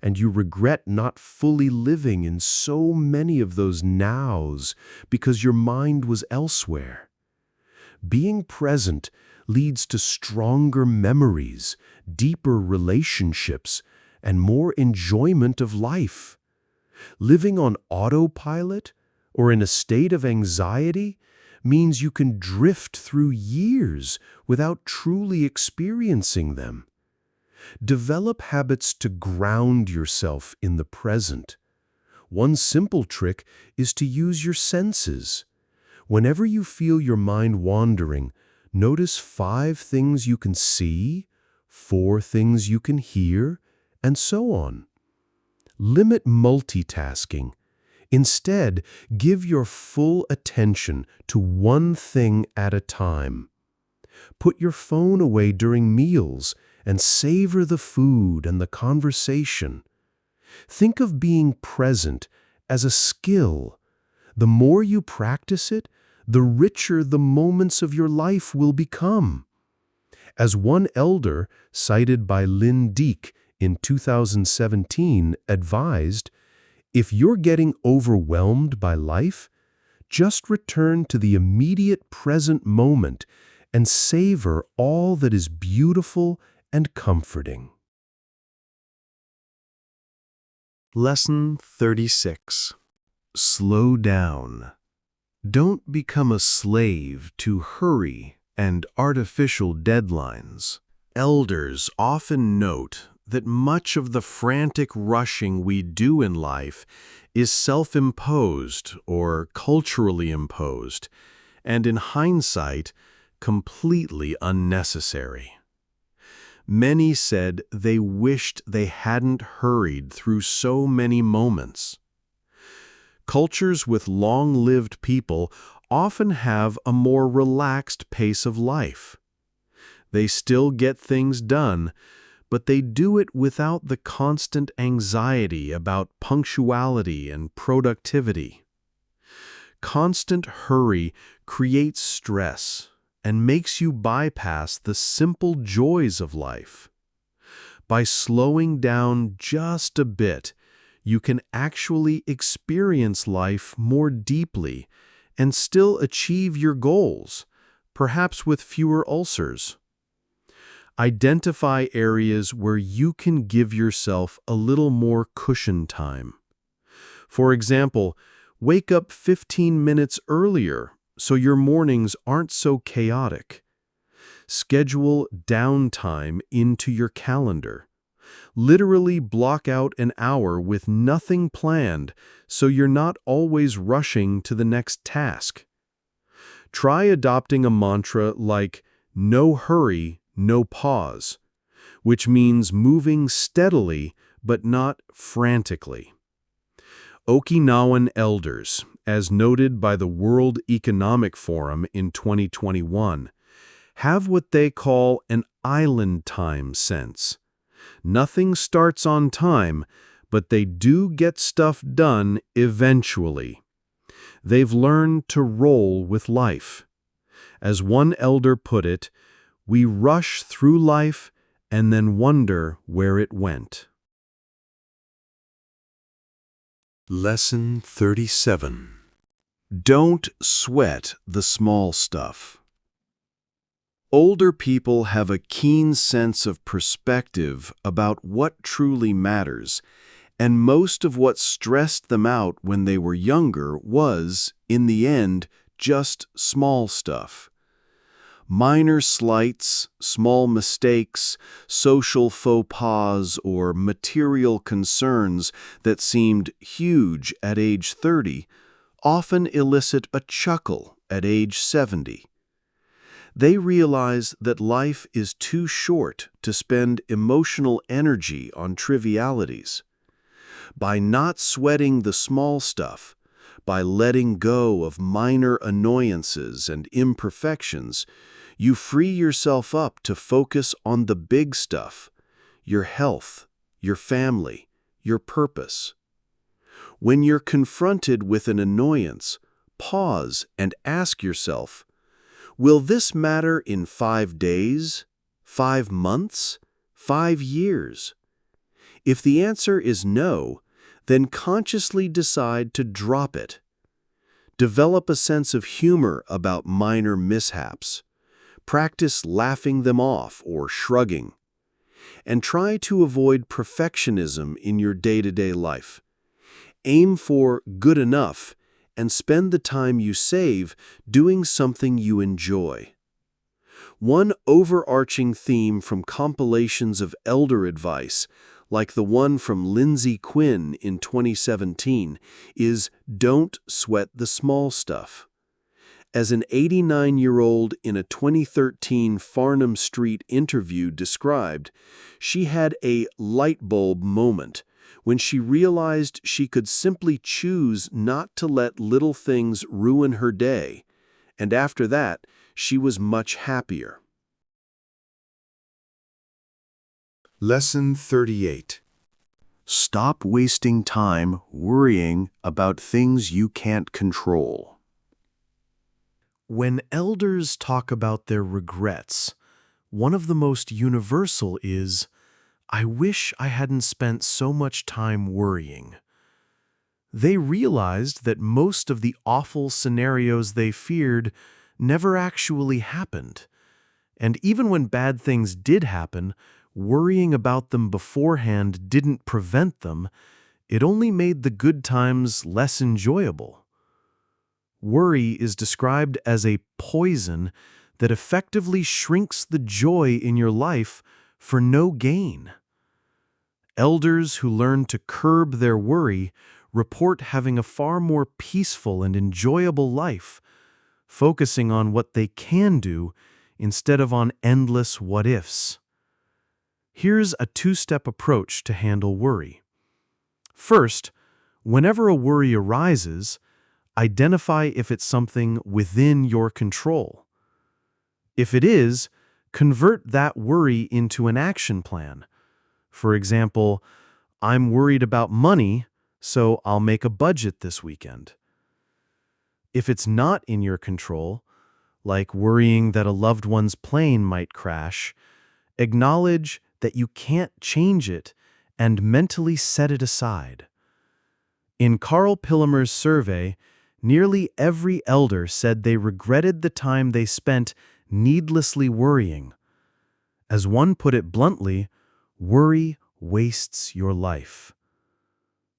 and you regret not fully living in so many of those nows because your mind was elsewhere. Being present leads to stronger memories, deeper relationships, and more enjoyment of life. Living on autopilot or in a state of anxiety means you can drift through years without truly experiencing them. Develop habits to ground yourself in the present. One simple trick is to use your senses. Whenever you feel your mind wandering, notice 5 things you can see, 4 things you can hear, and so on. Limit multitasking. Instead, give your full attention to one thing at a time. Put your phone away during meals and savor the food and the conversation. Think of being present as a skill. The more you practice it, the richer the moments of your life will become. As one elder, cited by Lynn Deek in 2017, advised, if you're getting overwhelmed by life, just return to the immediate present moment and savor all that is beautiful and comforting. Lesson 36. Slow down. Don't become a slave to hurry and artificial deadlines. Elders often note that much of the frantic rushing we do in life is self-imposed or culturally imposed, and in hindsight, completely unnecessary. Many said they wished they hadn't hurried through so many moments. Cultures with long-lived people often have a more relaxed pace of life. They still get things done, but they do it without the constant anxiety about punctuality and productivity. Constant hurry creates stress and makes you bypass the simple joys of life. By slowing down just a bit, you can actually experience life more deeply and still achieve your goals, perhaps with fewer ulcers. Identify areas where you can give yourself a little more cushion time. For example, wake up 15 minutes earlier so your mornings aren't so chaotic. Schedule downtime into your calendar. Literally block out an hour with nothing planned so you're not always rushing to the next task. Try adopting a mantra like, "No hurry, no pause," which means moving steadily but not frantically. Okinawan elders, as noted by the World Economic Forum in 2021, have what they call an island time sense. Nothing starts on time, but they do get stuff done eventually. They've learned to roll with life. As one elder put it, we rush through life and then wonder where it went. Lesson 37. Don't sweat the small stuff. Older people have a keen sense of perspective about what truly matters, and most of what stressed them out when they were younger was, in the end, just small stuff. Minor slights, small mistakes, social faux pas, or material concerns that seemed huge at age 30 often elicit a chuckle at age 70. They realize that life is too short to spend emotional energy on trivialities. By not sweating the small stuff, by letting go of minor annoyances and imperfections, you free yourself up to focus on the big stuff, your health, your family, your purpose. When you're confronted with an annoyance, pause and ask yourself, will this matter in 5 days, 5 months, 5 years? If the answer is no, then consciously decide to drop it. Develop a sense of humor about minor mishaps. Practice laughing them off or shrugging. And try to avoid perfectionism in your day-to-day life. Aim for good enough and spend the time you save doing something you enjoy. One overarching theme from compilations of elder advice, like the one from Lindsay Quinn in 2017, is don't sweat the small stuff. As an 89-year-old in a 2013 Farnham Street interview described, she had a light bulb moment when she realized she could simply choose not to let little things ruin her day, and after that, she was much happier. Lesson 38. Stop wasting time worrying about things you can't control. When elders talk about their regrets, one of the most universal is, I wish I hadn't spent so much time worrying. They realized that most of the awful scenarios they feared never actually happened. And even when bad things did happen, worrying about them beforehand didn't prevent them, it only made the good times less enjoyable. Worry is described as a poison that effectively shrinks the joy in your life for no gain. Elders who learn to curb their worry report having a far more peaceful and enjoyable life, focusing on what they can do instead of on endless what-ifs. Here's a two-step approach to handle worry. First, whenever a worry arises, identify if it's something within your control. If it is, convert that worry into an action plan. For example, I'm worried about money, so I'll make a budget this weekend. If it's not in your control, like worrying that a loved one's plane might crash, acknowledge that you can't change it and mentally set it aside. In Carl Pillimer's survey, nearly every elder said they regretted the time they spent needlessly worrying. As one put it bluntly, worry wastes your life.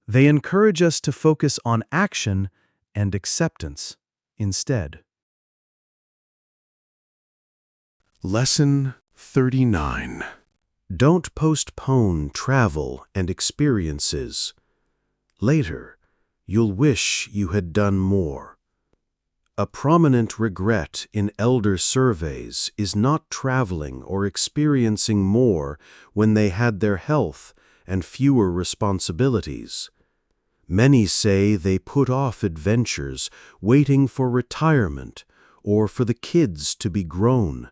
They encourage us to focus on action and acceptance instead. Lesson 39. Don't postpone travel and experiences. Later, you'll wish you had done more. A prominent regret in elder surveys is not traveling or experiencing more when they had their health and fewer responsibilities. Many say they put off adventures waiting for retirement or for the kids to be grown,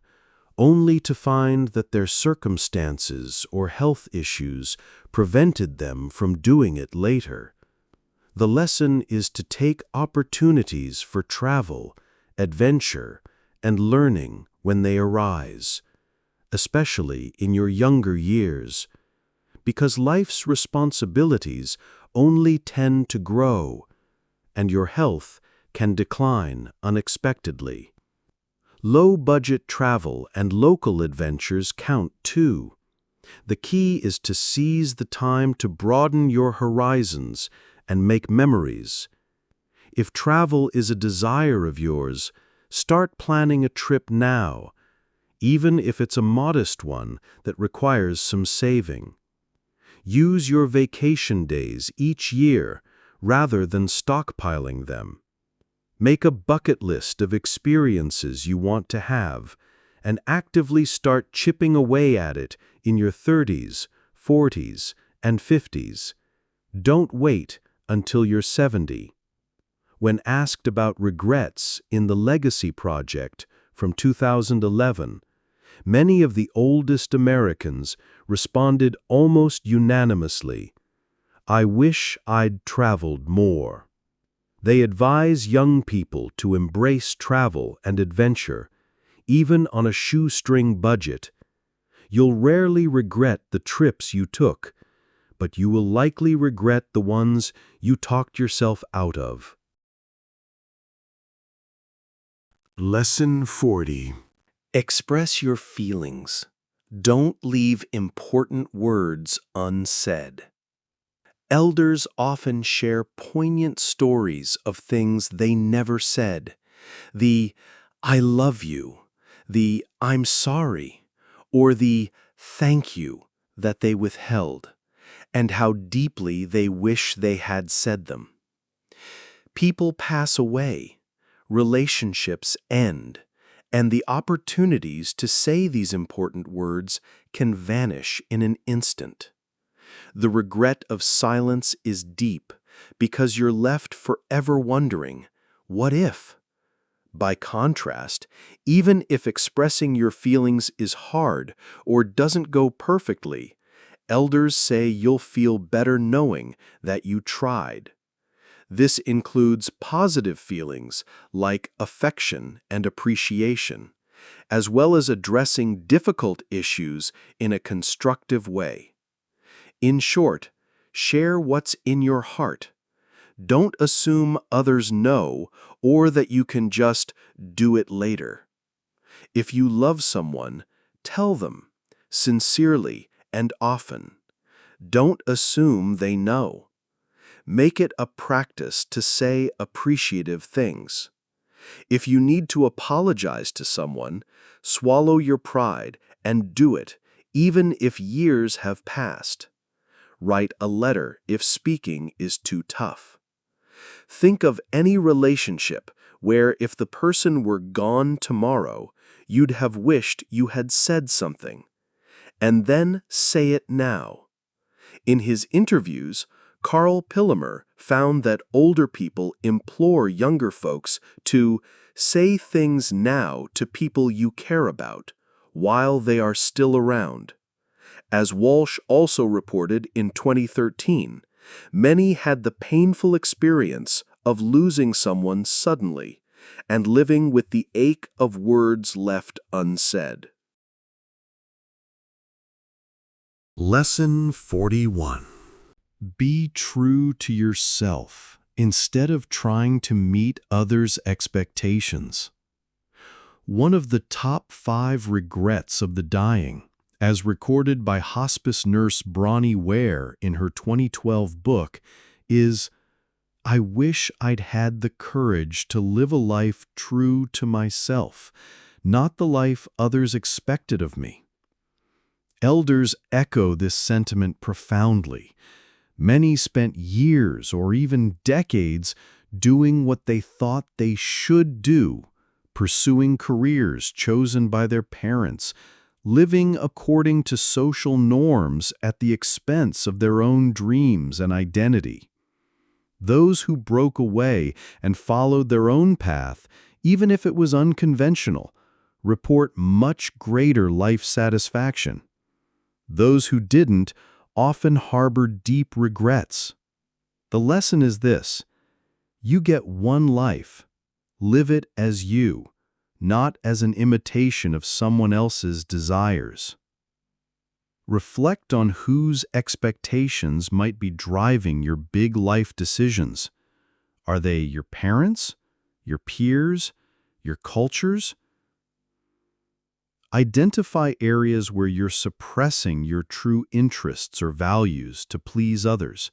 only to find that their circumstances or health issues prevented them from doing it later. The lesson is to take opportunities for travel, adventure, and learning when they arise, especially in your younger years, because life's responsibilities only tend to grow, and your health can decline unexpectedly. Low-budget travel and local adventures count too. The key is to seize the time to broaden your horizons and make memories. If travel is a desire of yours, start planning a trip now, even if it's a modest one that requires some saving. Use your vacation days each year rather than stockpiling them. Make a bucket list of experiences you want to have and actively start chipping away at it in your 30s, 40s, and 50s. Don't wait until you're 70. When asked about regrets in the Legacy Project from 2011, many of the oldest Americans responded almost unanimously, "I wish I'd traveled more." They advise young people to embrace travel and adventure, even on a shoestring budget. You'll rarely regret the trips you took, but you will likely regret the ones you talked yourself out of. Lesson 40. Express your feelings. Don't leave important words unsaid. Elders often share poignant stories of things they never said. The "I love you," the "I'm sorry," or the "thank you" that they withheld, and how deeply they wish they had said them. People pass away, relationships end, and the opportunities to say these important words can vanish in an instant. The regret of silence is deep because you're left forever wondering, what if? By contrast, even if expressing your feelings is hard or doesn't go perfectly, elders say you'll feel better knowing that you tried. This includes positive feelings like affection and appreciation, as well as addressing difficult issues in a constructive way. In short, share what's in your heart. Don't assume others know or that you can just do it later. If you love someone, tell them, sincerely and often. Don't assume they know. Make it a practice to say appreciative things. If you need to apologize to someone, swallow your pride and do it, even if years have passed. Write a letter if speaking is too tough. Think of any relationship where if the person were gone tomorrow, you'd have wished you had said something. And then say it now. In his interviews, Carl Pillemer found that older people implore younger folks to say things now to people you care about while they are still around. As Walsh also reported in 2013, many had the painful experience of losing someone suddenly and living with the ache of words left unsaid. Lesson 41. Be true to yourself instead of trying to meet others' expectations. One of the top 5 regrets of the dying, as recorded by hospice nurse Bronnie Ware in her 2012 book, is, "I wish I'd had the courage to live a life true to myself, not the life others expected of me." Elders echo this sentiment profoundly. Many spent years or even decades doing what they thought they should do, pursuing careers chosen by their parents, living according to social norms at the expense of their own dreams and identity. Those who broke away and followed their own path, even if it was unconventional, report much greater life satisfaction. Those who didn't often harbor deep regrets. The lesson is this: you get one life. Live it as you, not as an imitation of someone else's desires. Reflect on whose expectations might be driving your big life decisions. Are they your parents, your peers, your cultures? Identify areas where you're suppressing your true interests or values to please others,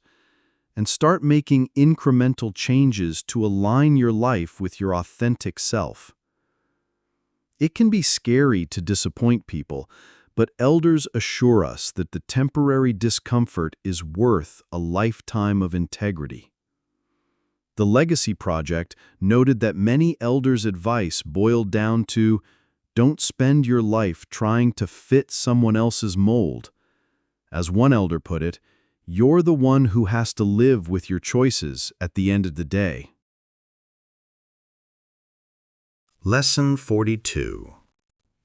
and start making incremental changes to align your life with your authentic self. It can be scary to disappoint people, but elders assure us that the temporary discomfort is worth a lifetime of integrity. The Legacy Project noted that many elders' advice boiled down to Don't spend your life trying to fit someone else's mold. As one elder put it, you're the one who has to live with your choices at the end of the day. Lesson 42.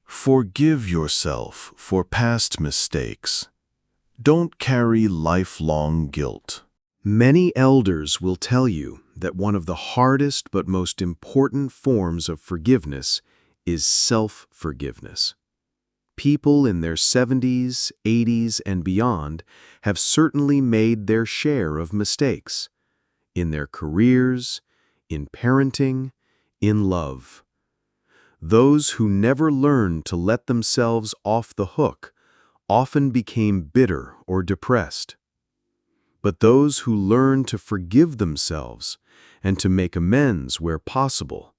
Forgive yourself for past mistakes. Don't carry lifelong guilt. Many elders will tell you that one of the hardest but most important forms of forgiveness is self-forgiveness. People in their 70s, 80s, and beyond have certainly made their share of mistakes in their careers, in parenting, in love. Those who never learned to let themselves off the hook often became bitter or depressed. But those who learned to forgive themselves and to make amends where possible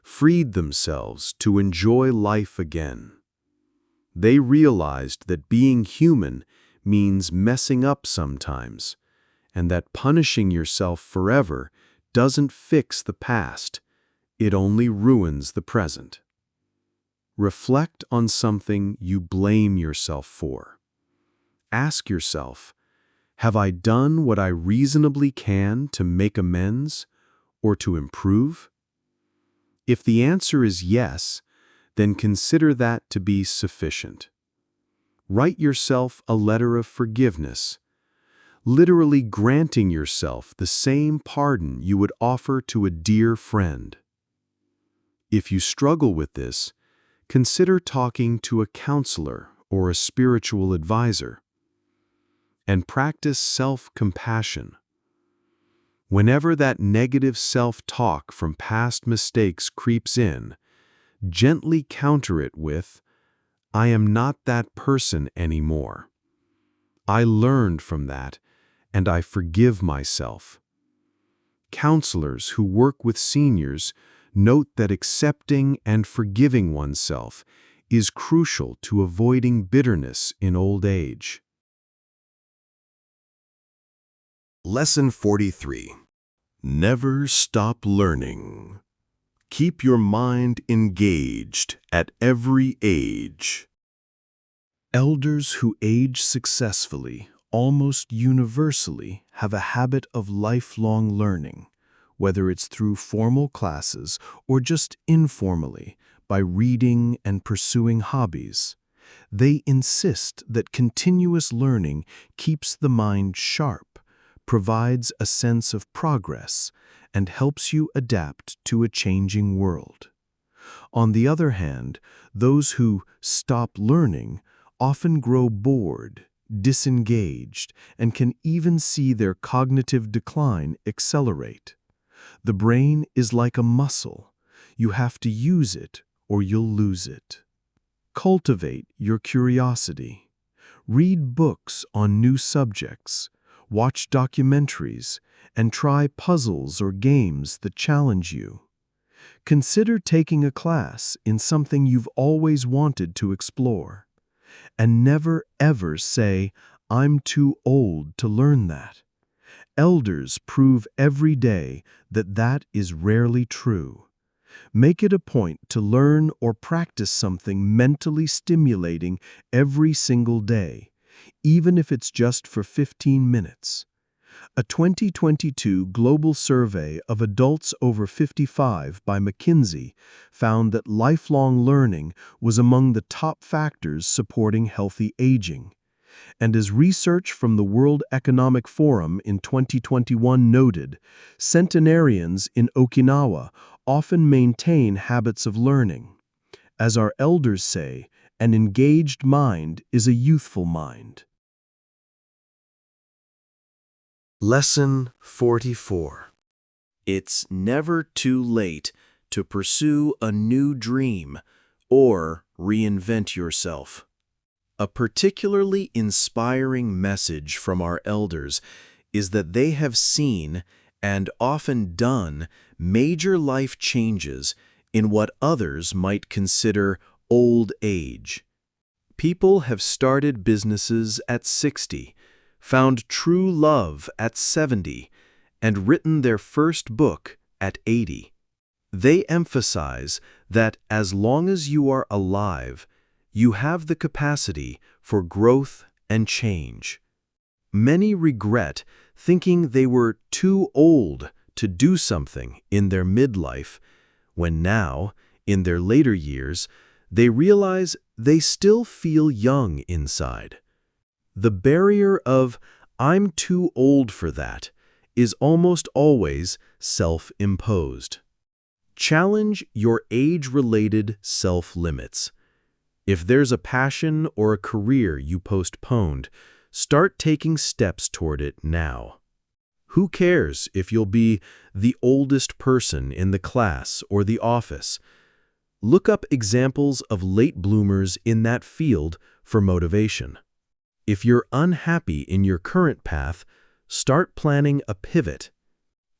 freed themselves to enjoy life again. They realized that being human means messing up sometimes, and that punishing yourself forever doesn't fix the past, it only ruins the present. Reflect on something you blame yourself for. Ask yourself, have I done what I reasonably can to make amends or to improve? If the answer is yes, then consider that to be sufficient. Write yourself a letter of forgiveness, literally granting yourself the same pardon you would offer to a dear friend. If you struggle with this, consider talking to a counselor or a spiritual advisor. And practice self-compassion. Whenever that negative self-talk from past mistakes creeps in, gently counter it with, I am not that person anymore. I learned from that, and I forgive myself. Counselors who work with seniors note that accepting and forgiving oneself is crucial to avoiding bitterness in old age. Lesson 43. Never stop learning. Keep your mind engaged at every age. Elders who age successfully almost universally have a habit of lifelong learning, whether it's through formal classes or just informally by reading and pursuing hobbies. They insist that continuous learning keeps the mind sharp, provides a sense of progress, and helps you adapt to a changing world. On the other hand, those who stop learning often grow bored, disengaged, and can even see their cognitive decline accelerate. The brain is like a muscle. You have to use it or you'll lose it. Cultivate your curiosity. Read books on new subjects, watch documentaries, and try puzzles or games that challenge you. Consider taking a class in something you've always wanted to explore. And never ever say, I'm too old to learn that. Elders prove every day that that is rarely true. Make it a point to learn or practice something mentally stimulating every single day, even if it's just for 15 minutes. A 2022 global survey of adults over 55 by McKinsey found that lifelong learning was among the top factors supporting healthy aging. And as research from the World Economic Forum in 2021 noted, centenarians in Okinawa often maintain habits of learning. As our elders say, an engaged mind is a youthful mind. Lesson 44. It's never too late to pursue a new dream or reinvent yourself. A particularly inspiring message from our elders is that they have seen and often done major life changes in what others might consider old age. People have started businesses at 60, found true love at 70, and written their first book at 80. They emphasize that as long as you are alive, you have the capacity for growth and change. Many regret thinking they were too old to do something in their midlife, when now, in their later years, they realize they still feel young inside. The barrier of, "I'm too old for that," is almost always self-imposed. Challenge your age-related self-limits. If there's a passion or a career you postponed, start taking steps toward it now. Who cares if you'll be the oldest person in the class or the office? Look up examples of late bloomers in that field for motivation. If you're unhappy in your current path, start planning a pivot.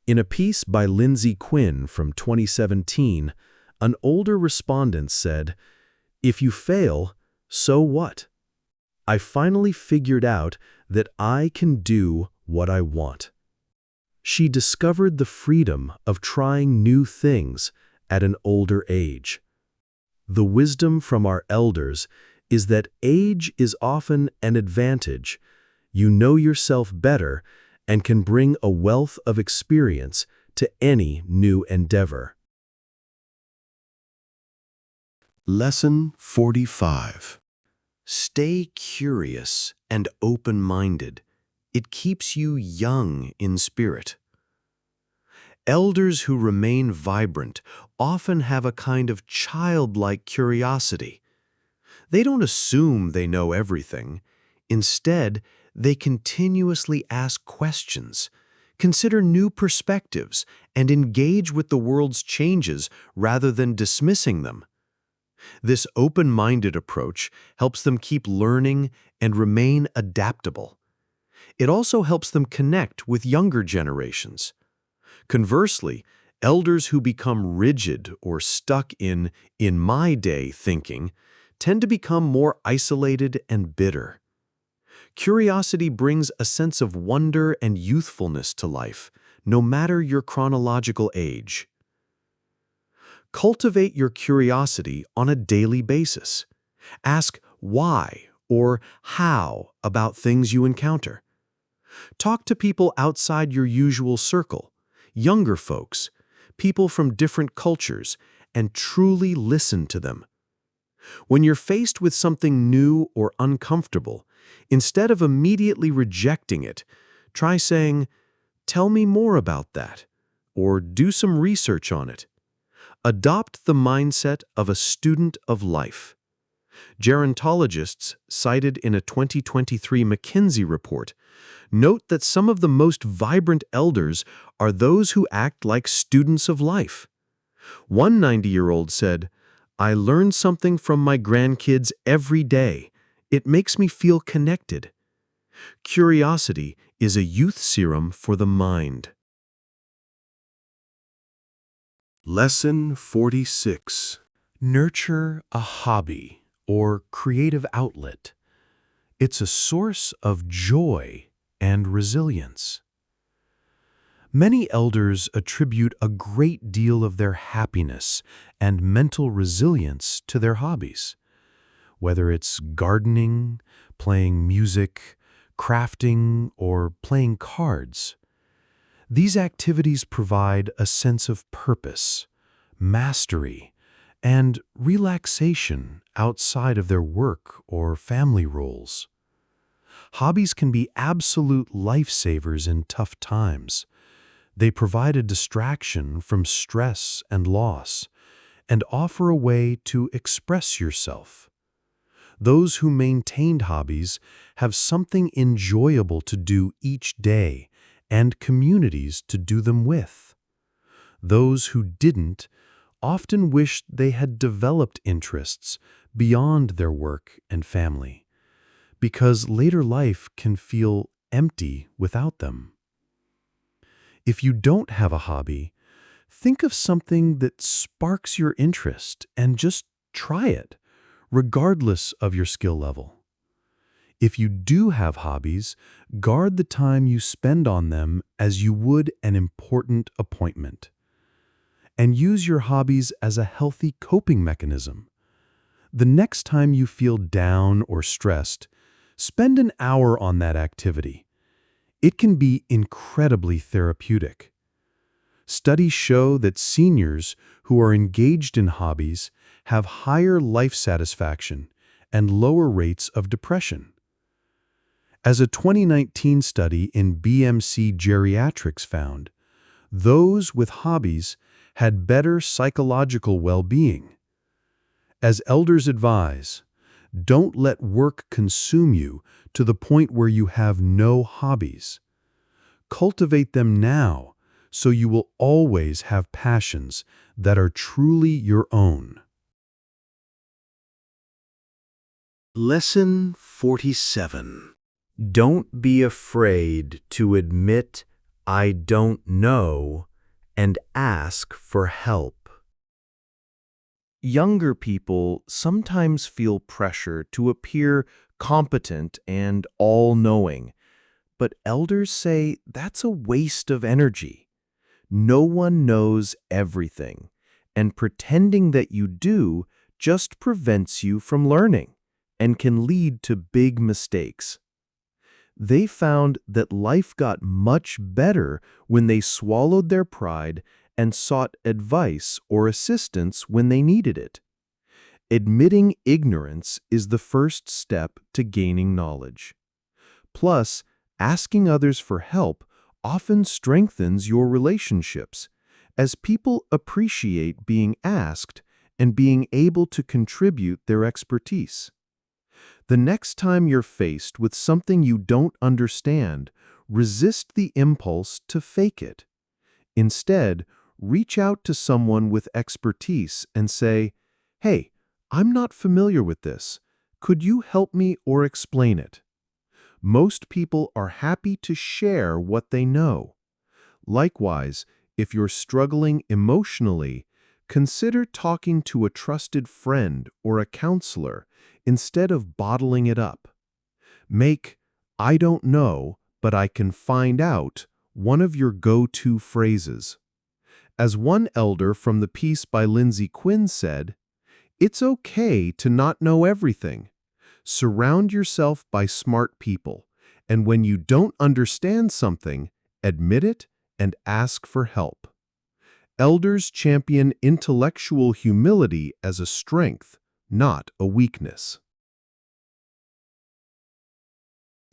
In a piece by Lindsay Quinn from 2017, an older respondent said, "If you fail, so what? I finally figured out that I can do what I want." She discovered the freedom of trying new things at an older age. The wisdom from our elders is that age is often an advantage. You know yourself better and can bring a wealth of experience to any new endeavor. Lesson 45. Stay curious and open-minded. It keeps you young in spirit. Elders who remain vibrant often have a kind of childlike curiosity. They don't assume they know everything. Instead, they continuously ask questions, consider new perspectives, and engage with the world's changes rather than dismissing them. This open-minded approach helps them keep learning and remain adaptable. It also helps them connect with younger generations. Conversely, elders who become rigid or stuck in my day thinking tend to become more isolated and bitter. Curiosity brings a sense of wonder and youthfulness to life, no matter your chronological age. Cultivate your curiosity on a daily basis. Ask why or how about things you encounter. Talk to people outside your usual circle, younger folks, people from different cultures, and truly listen to them. When you're faced with something new or uncomfortable, instead of immediately rejecting it, try saying, "Tell me more about that," or do some research on it. Adopt the mindset of a student of life. Gerontologists, cited in a 2023 McKinsey report, note that some of the most vibrant elders are those who act like students of life. One 90-year-old said, "I learn something from my grandkids every day. It makes me feel connected." Curiosity is a youth serum for the mind. Lesson 46. Nurture a hobby or creative outlet. It's a source of joy and resilience. Many elders attribute a great deal of their happiness and mental resilience to their hobbies. Whether it's gardening, playing music, crafting, or playing cards. These activities provide a sense of purpose, mastery, and relaxation outside of their work or family roles. Hobbies can be absolute lifesavers in tough times. They provide a distraction from stress and loss, and offer a way to express yourself. Those who maintained hobbies have something enjoyable to do each day and communities to do them with. Those who didn't often wished they had developed interests beyond their work and family, because later life can feel empty without them. If you don't have a hobby, think of something that sparks your interest and just try it, regardless of your skill level. If you do have hobbies, guard the time you spend on them as you would an important appointment. and use your hobbies as a healthy coping mechanism. The next time you feel down or stressed, spend an hour on that activity. It can be incredibly therapeutic. Studies show that seniors who are engaged in hobbies have higher life satisfaction and lower rates of depression. As a 2019 study in BMC Geriatrics found, those with hobbies had better psychological well-being. As elders advise, don't let work consume you to the point where you have no hobbies. Cultivate them now so you will always have passions that are truly your own. Lesson 47. Don't be afraid to admit "I don't know" and ask for help. Younger people sometimes feel pressure to appear competent and all-knowing, but elders say that's a waste of energy. No one knows everything, and pretending that you do just prevents you from learning and can lead to big mistakes. They found that life got much better when they swallowed their pride and sought advice or assistance when they needed it. Admitting ignorance is the first step to gaining knowledge. Plus, asking others for help often strengthens your relationships, as people appreciate being asked and being able to contribute their expertise. The next time you're faced with something you don't understand, resist the impulse to fake it. Instead, reach out to someone with expertise and say, "Hey, I'm not familiar with this. Could you help me or explain it?" Most people are happy to share what they know. Likewise, if you're struggling emotionally, consider talking to a trusted friend or a counselor instead of bottling it up. Make "I don't know, but I can find out" one of your go-to phrases. As one elder from the piece by Lindsay Quinn said, "It's okay to not know everything. Surround yourself by smart people, and when you don't understand something, admit it and ask for help." Elders champion intellectual humility as a strength, not a weakness.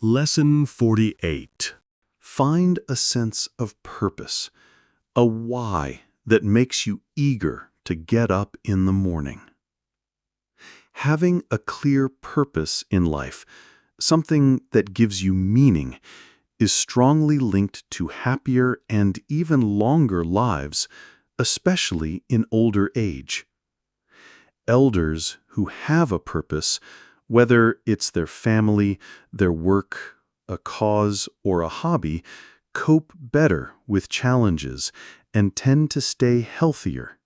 Lesson 48. Find a sense of purpose, a why that makes you eager to get up in the morning. Having a clear purpose in life, something that gives you meaning, is strongly linked to happier and even longer lives, especially in older age. Elders who have a purpose, whether it's their family, their work, a cause, or a hobby, cope better with challenges and tend to stay healthier.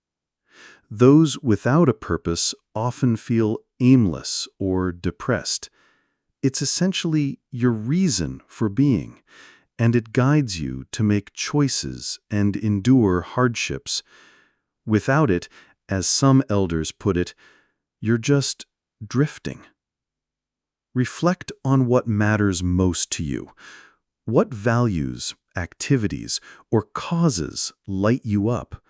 Those without a purpose often feel aimless or depressed. It's essentially your reason for being, and it guides you to make choices and endure hardships. Without it, as some elders put it, you're just drifting. Reflect on what matters most to you. What values, activities, or causes light you up?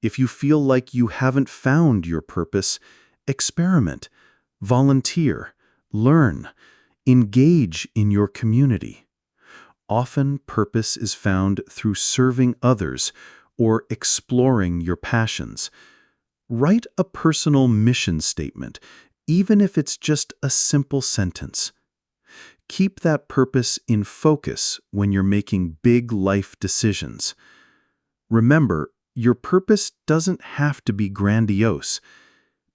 If you feel like you haven't found your purpose, experiment, volunteer, learn, engage in your community. Often purpose is found through serving others or exploring your passions. Write a personal mission statement, even if it's just a simple sentence. Keep that purpose in focus when you're making big life decisions. Remember, your purpose doesn't have to be grandiose.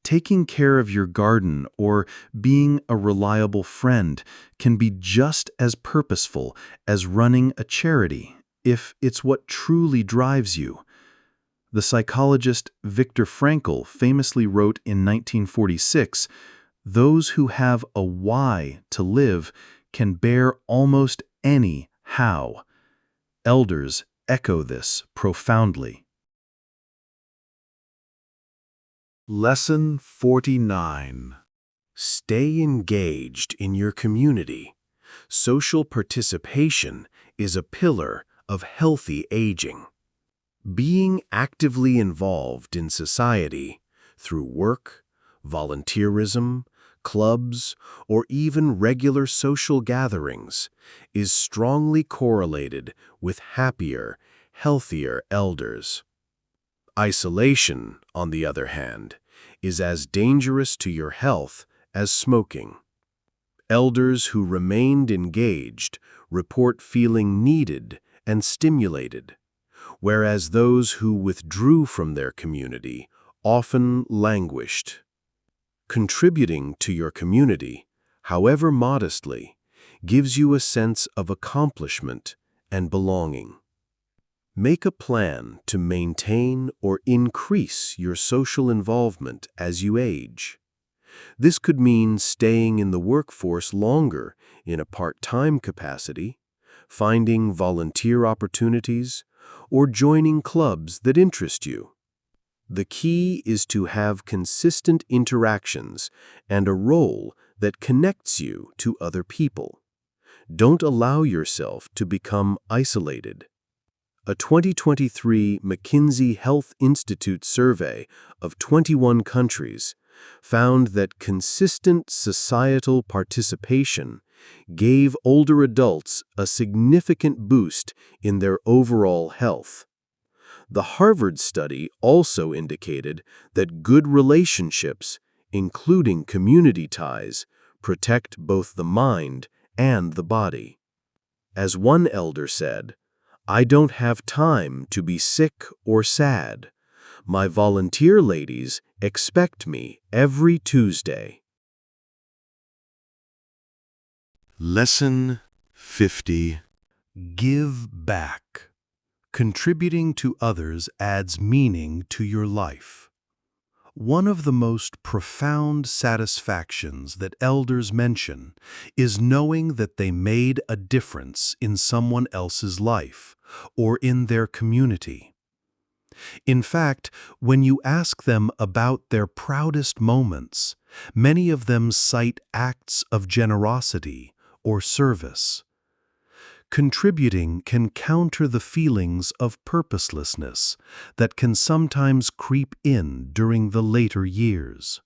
Taking care of your garden or being a reliable friend can be just as purposeful as running a charity, if it's what truly drives you. The psychologist Viktor Frankl famously wrote in 1946, "Those who have a why to live can bear almost any how." Elders echo this profoundly. Lesson 49. Stay engaged in your community. Social participation is a pillar of healthy aging. Being actively involved in society through work, volunteerism, clubs, or even regular social gatherings is strongly correlated with happier, healthier elders. Isolation, on the other hand, is as dangerous to your health as smoking. Elders who remained engaged report feeling needed and stimulated, whereas those who withdrew from their community often languished. Contributing to your community, however modestly, gives you a sense of accomplishment and belonging. Make a plan to maintain or increase your social involvement as you age. This could mean staying in the workforce longer in a part-time capacity, finding volunteer opportunities, or joining clubs that interest you. The key is to have consistent interactions and a role that connects you to other people. Don't allow yourself to become isolated. A 2023 McKinsey Health Institute survey of 21 countries found that consistent societal participation gave older adults a significant boost in their overall health. The Harvard study also indicated that good relationships, including community ties, protect both the mind and the body. As one elder said, "I don't have time to be sick or sad. My volunteer ladies expect me every Tuesday." Lesson 50. Give back. Contributing to others adds meaning to your life. One of the most profound satisfactions that elders mention is knowing that they made a difference in someone else's life or in their community. In fact, when you ask them about their proudest moments, many of them cite acts of generosity or service. Contributing can counter the feelings of purposelessness that can sometimes creep in during the later years.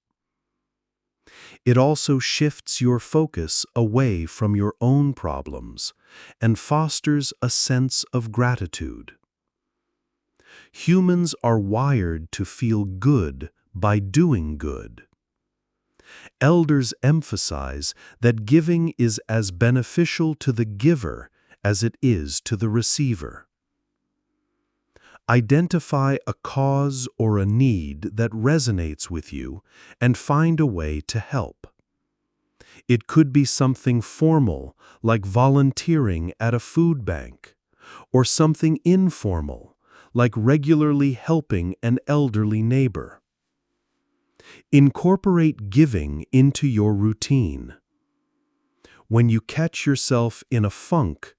It also shifts your focus away from your own problems and fosters a sense of gratitude. Humans are wired to feel good by doing good. Elders emphasize that giving is as beneficial to the giver as it is to the receiver. Identify a cause or a need that resonates with you and find a way to help. It could be something formal, like volunteering at a food bank, or something informal, like regularly helping an elderly neighbor. Incorporate giving into your routine. When you catch yourself in a funk,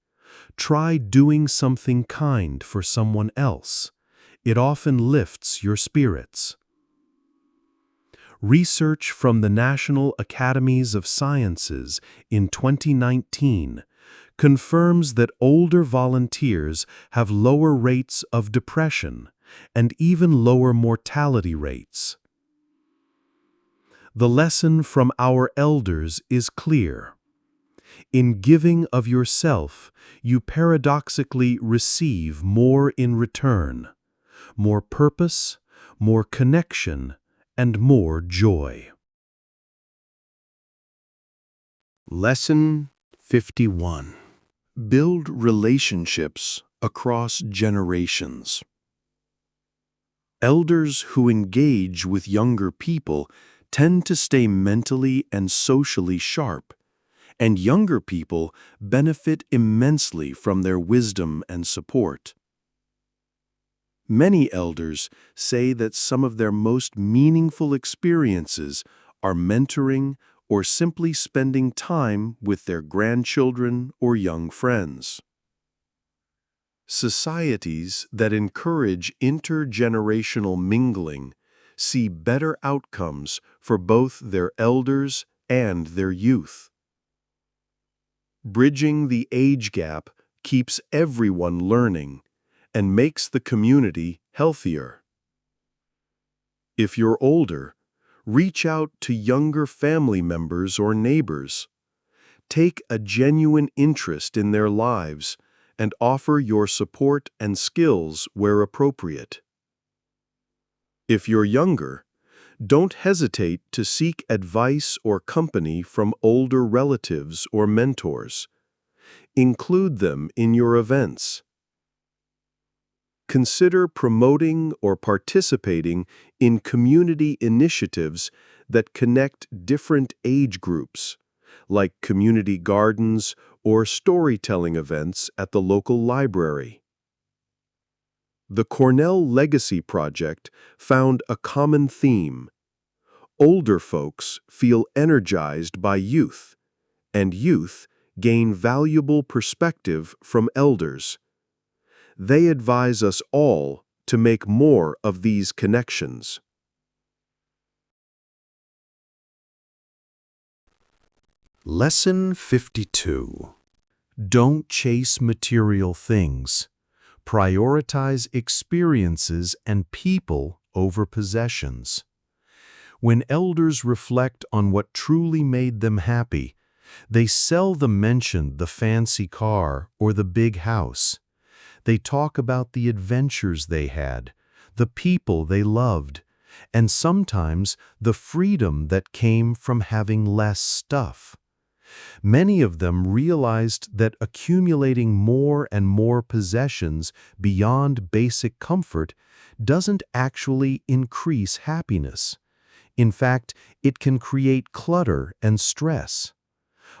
try doing something kind for someone else. It often lifts your spirits. Research from the National Academies of Sciences in 2019 confirms that older volunteers have lower rates of depression and even lower mortality rates. The lesson from our elders is clear. In giving of yourself, you paradoxically receive more in return, more purpose, more connection, and more joy. Lesson 51. Build relationships across generations. Elders who engage with younger people tend to stay mentally and socially sharp, and younger people benefit immensely from their wisdom and support. Many elders say that some of their most meaningful experiences are mentoring or simply spending time with their grandchildren or young friends. Societies that encourage intergenerational mingling see better outcomes for both their elders and their youth. Bridging the age gap keeps everyone learning and makes the community healthier. If you're older, reach out to younger family members or neighbors. Take a genuine interest in their lives and offer your support and skills where appropriate. If you're younger, don't hesitate to seek advice or company from older relatives or mentors. Include them in your events. Consider promoting or participating in community initiatives that connect different age groups, like community gardens or storytelling events at the local library. The Cornell Legacy Project found a common theme. Older folks feel energized by youth, and youth gain valuable perspective from elders. They advise us all to make more of these connections. Lesson 52. Don't chase material things. Prioritize experiences and people over possessions. When elders reflect on what truly made them happy, they seldom mention the fancy car or the big house. They talk about the adventures they had, the people they loved, and sometimes the freedom that came from having less stuff. Many of them realized that accumulating more and more possessions beyond basic comfort doesn't actually increase happiness. In fact, it can create clutter and stress.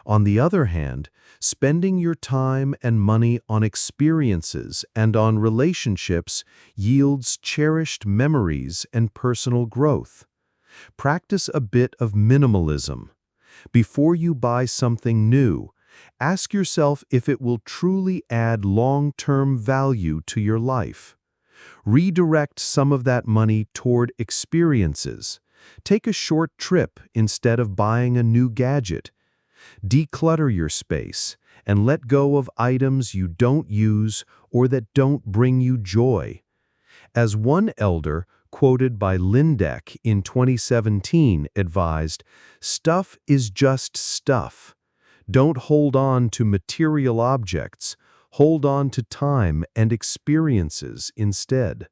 On the other hand, spending your time and money on experiences and on relationships yields cherished memories and personal growth. Practice a bit of minimalism. Before you buy something new, ask yourself if it will truly add long-term value to your life. Redirect some of that money toward experiences. Take a short trip instead of buying a new gadget. Declutter your space and let go of items you don't use or that don't bring you joy. As one elder, quoted by Lindeck in 2017, advised, "Stuff is just stuff. Don't hold on to material objects. Hold on to time and experiences instead."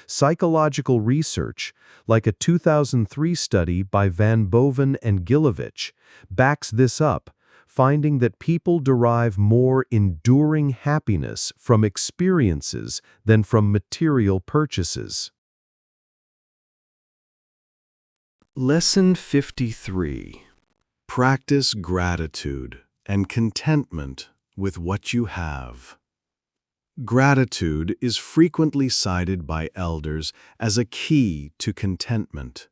Psychological research, like a 2003 study by Van Boven and Gilovich, backs this up, finding that people derive more enduring happiness from experiences than from material purchases. Lesson 53. Practice gratitude and contentment with what you have. Gratitude is frequently cited by elders as a key to contentment.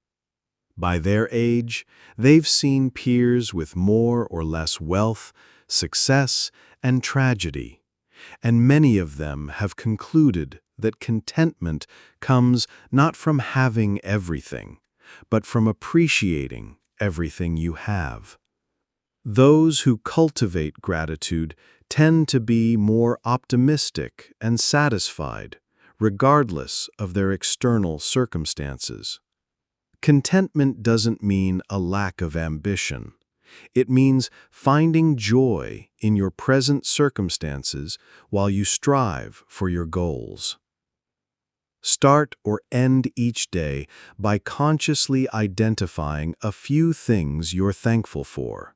By their age, they've seen peers with more or less wealth, success, and tragedy, and many of them have concluded that contentment comes not from having everything, but from appreciating everything you have. Those who cultivate gratitude tend to be more optimistic and satisfied, regardless of their external circumstances. Contentment doesn't mean a lack of ambition. It means finding joy in your present circumstances while you strive for your goals. Start or end each day by consciously identifying a few things you're thankful for.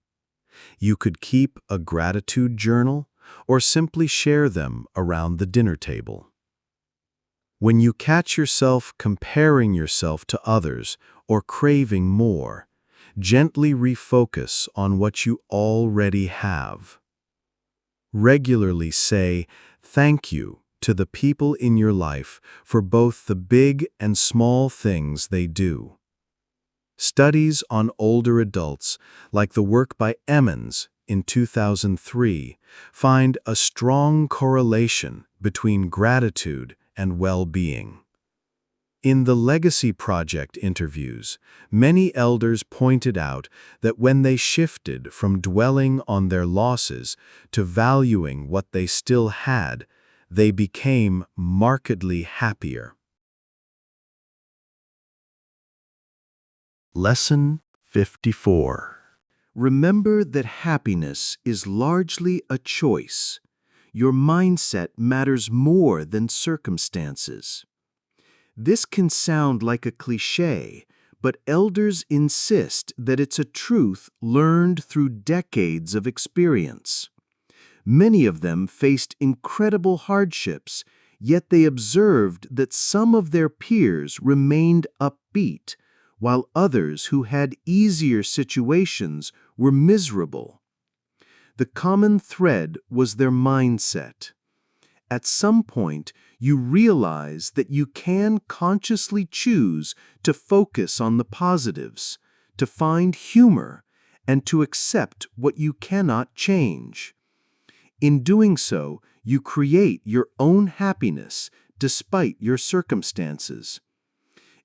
You could keep a gratitude journal or simply share them around the dinner table. When you catch yourself comparing yourself to others or craving more, gently refocus on what you already have. Regularly say thank you to the people in your life for both the big and small things they do. Studies on older adults, like the work by Emmons in 2003, find a strong correlation between gratitude and well-being. In the Legacy Project interviews, many elders pointed out that when they shifted from dwelling on their losses to valuing what they still had, they became markedly happier. Lesson 54. Remember that happiness is largely a choice. Your mindset matters more than circumstances. This can sound like a cliché, but elders insist that it's a truth learned through decades of experience. Many of them faced incredible hardships, yet they observed that some of their peers remained upbeat, while others who had easier situations were miserable. The common thread was their mindset. At some point, you realize that you can consciously choose to focus on the positives, to find humor, and to accept what you cannot change. In doing so, you create your own happiness despite your circumstances.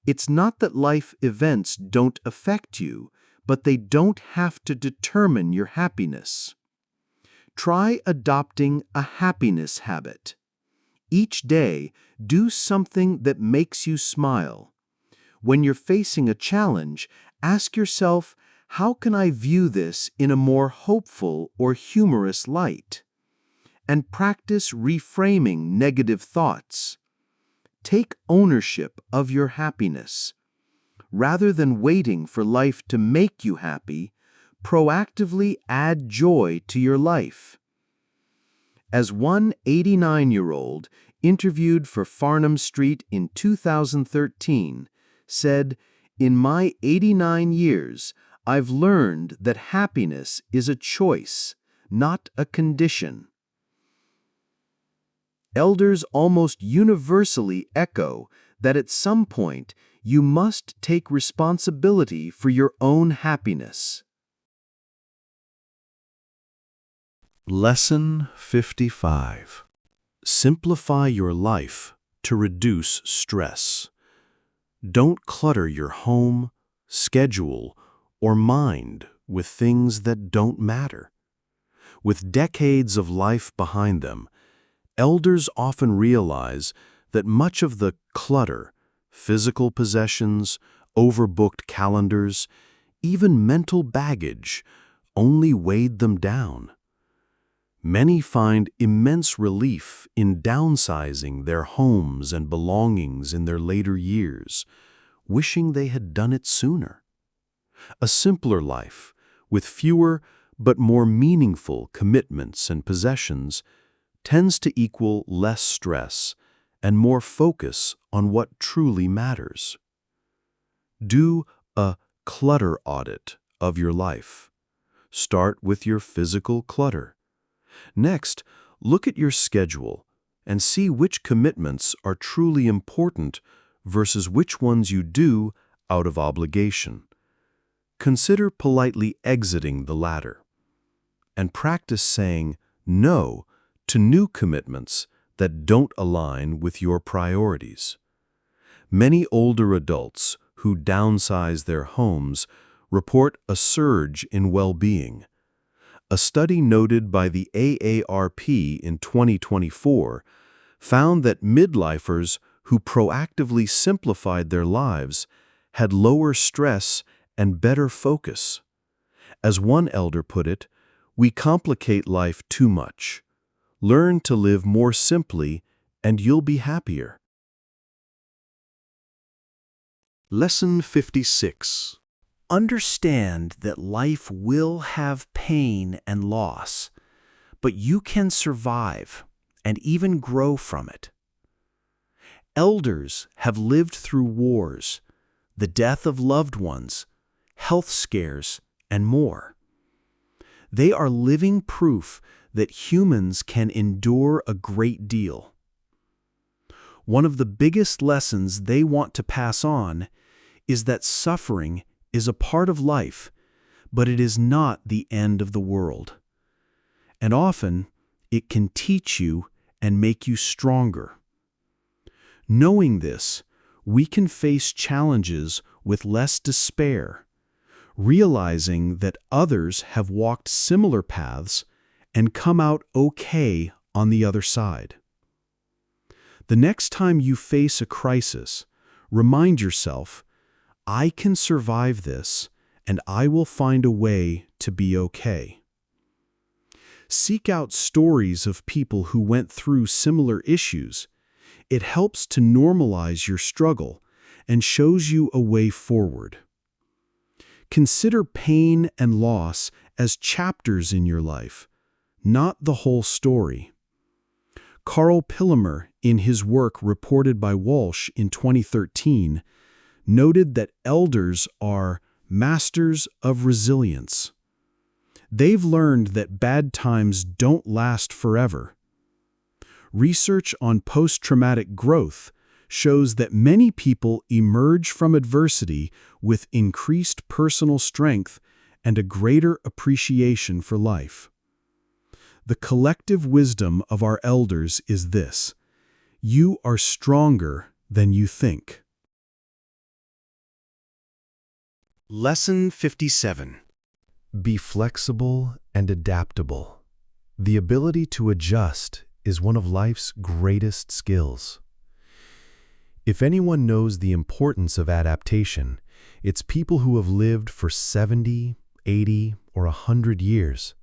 It's not that life events don't affect you, but they don't have to determine your happiness. Try adopting a happiness habit. Each day, do something that makes you smile. When you're facing a challenge, ask yourself, how can I view this in a more hopeful or humorous light? And practice reframing negative thoughts. Take ownership of your happiness. Rather than waiting for life to make you happy, proactively add joy to your life. As one 89-year-old interviewed for Farnham Street in 2013 said, "In my 89 years, I've learned that happiness is a choice, not a condition." Elders almost universally echo that at some point you must take responsibility for your own happiness. Lesson 55. Simplify your life to reduce stress. Don't clutter your home, schedule, or mind with things that don't matter. With decades of life behind them, elders often realize that much of the clutter, physical possessions, overbooked calendars, even mental baggage, only weighed them down. Many find immense relief in downsizing their homes and belongings in their later years, wishing they had done it sooner. A simpler life, with fewer but more meaningful commitments and possessions, tends to equal less stress and more focus on what truly matters. Do a clutter audit of your life. Start with your physical clutter. Next, look at your schedule and see which commitments are truly important versus which ones you do out of obligation. Consider politely exiting the latter, and practice saying no to new commitments that don't align with your priorities. Many older adults who downsize their homes report a surge in well-being. A study noted by the AARP in 2024 found that midlifers who proactively simplified their lives had lower stress and better focus. As one elder put it, "We complicate life too much. Learn to live more simply and you'll be happier." Lesson 56. Understand that life will have pain and loss, but you can survive and even grow from it. Elders have lived through wars, the death of loved ones, health scares, and more. They are living proof that humans can endure a great deal. One of the biggest lessons they want to pass on is that suffering is a part of life, but it is not the end of the world. And often, it can teach you and make you stronger. Knowing this, we can face challenges with less despair, realizing that others have walked similar paths and come out okay on the other side. The next time you face a crisis, remind yourself, I can survive this, and I will find a way to be okay. Seek out stories of people who went through similar issues. It helps to normalize your struggle and shows you a way forward. Consider pain and loss as chapters in your life, not the whole story. Carl Pillemer, in his work reported by Walsh in 2013, noted that elders are masters of resilience. They've learned that bad times don't last forever. Research on post-traumatic growth shows that many people emerge from adversity with increased personal strength and a greater appreciation for life. The collective wisdom of our elders is this: you are stronger than you think. Lesson 57. Be flexible and adaptable. The ability to adjust is one of life's greatest skills. If anyone knows the importance of adaptation, it's people who have lived for 70, 80, or 100 years.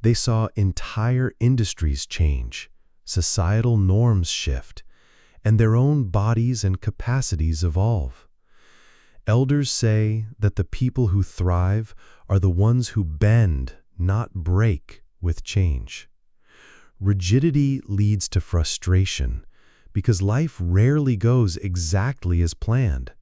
They saw entire industries change, societal norms shift, and their own bodies and capacities evolve. Elders say that the people who thrive are the ones who bend, not break, with change. Rigidity leads to frustration because life rarely goes exactly as planned.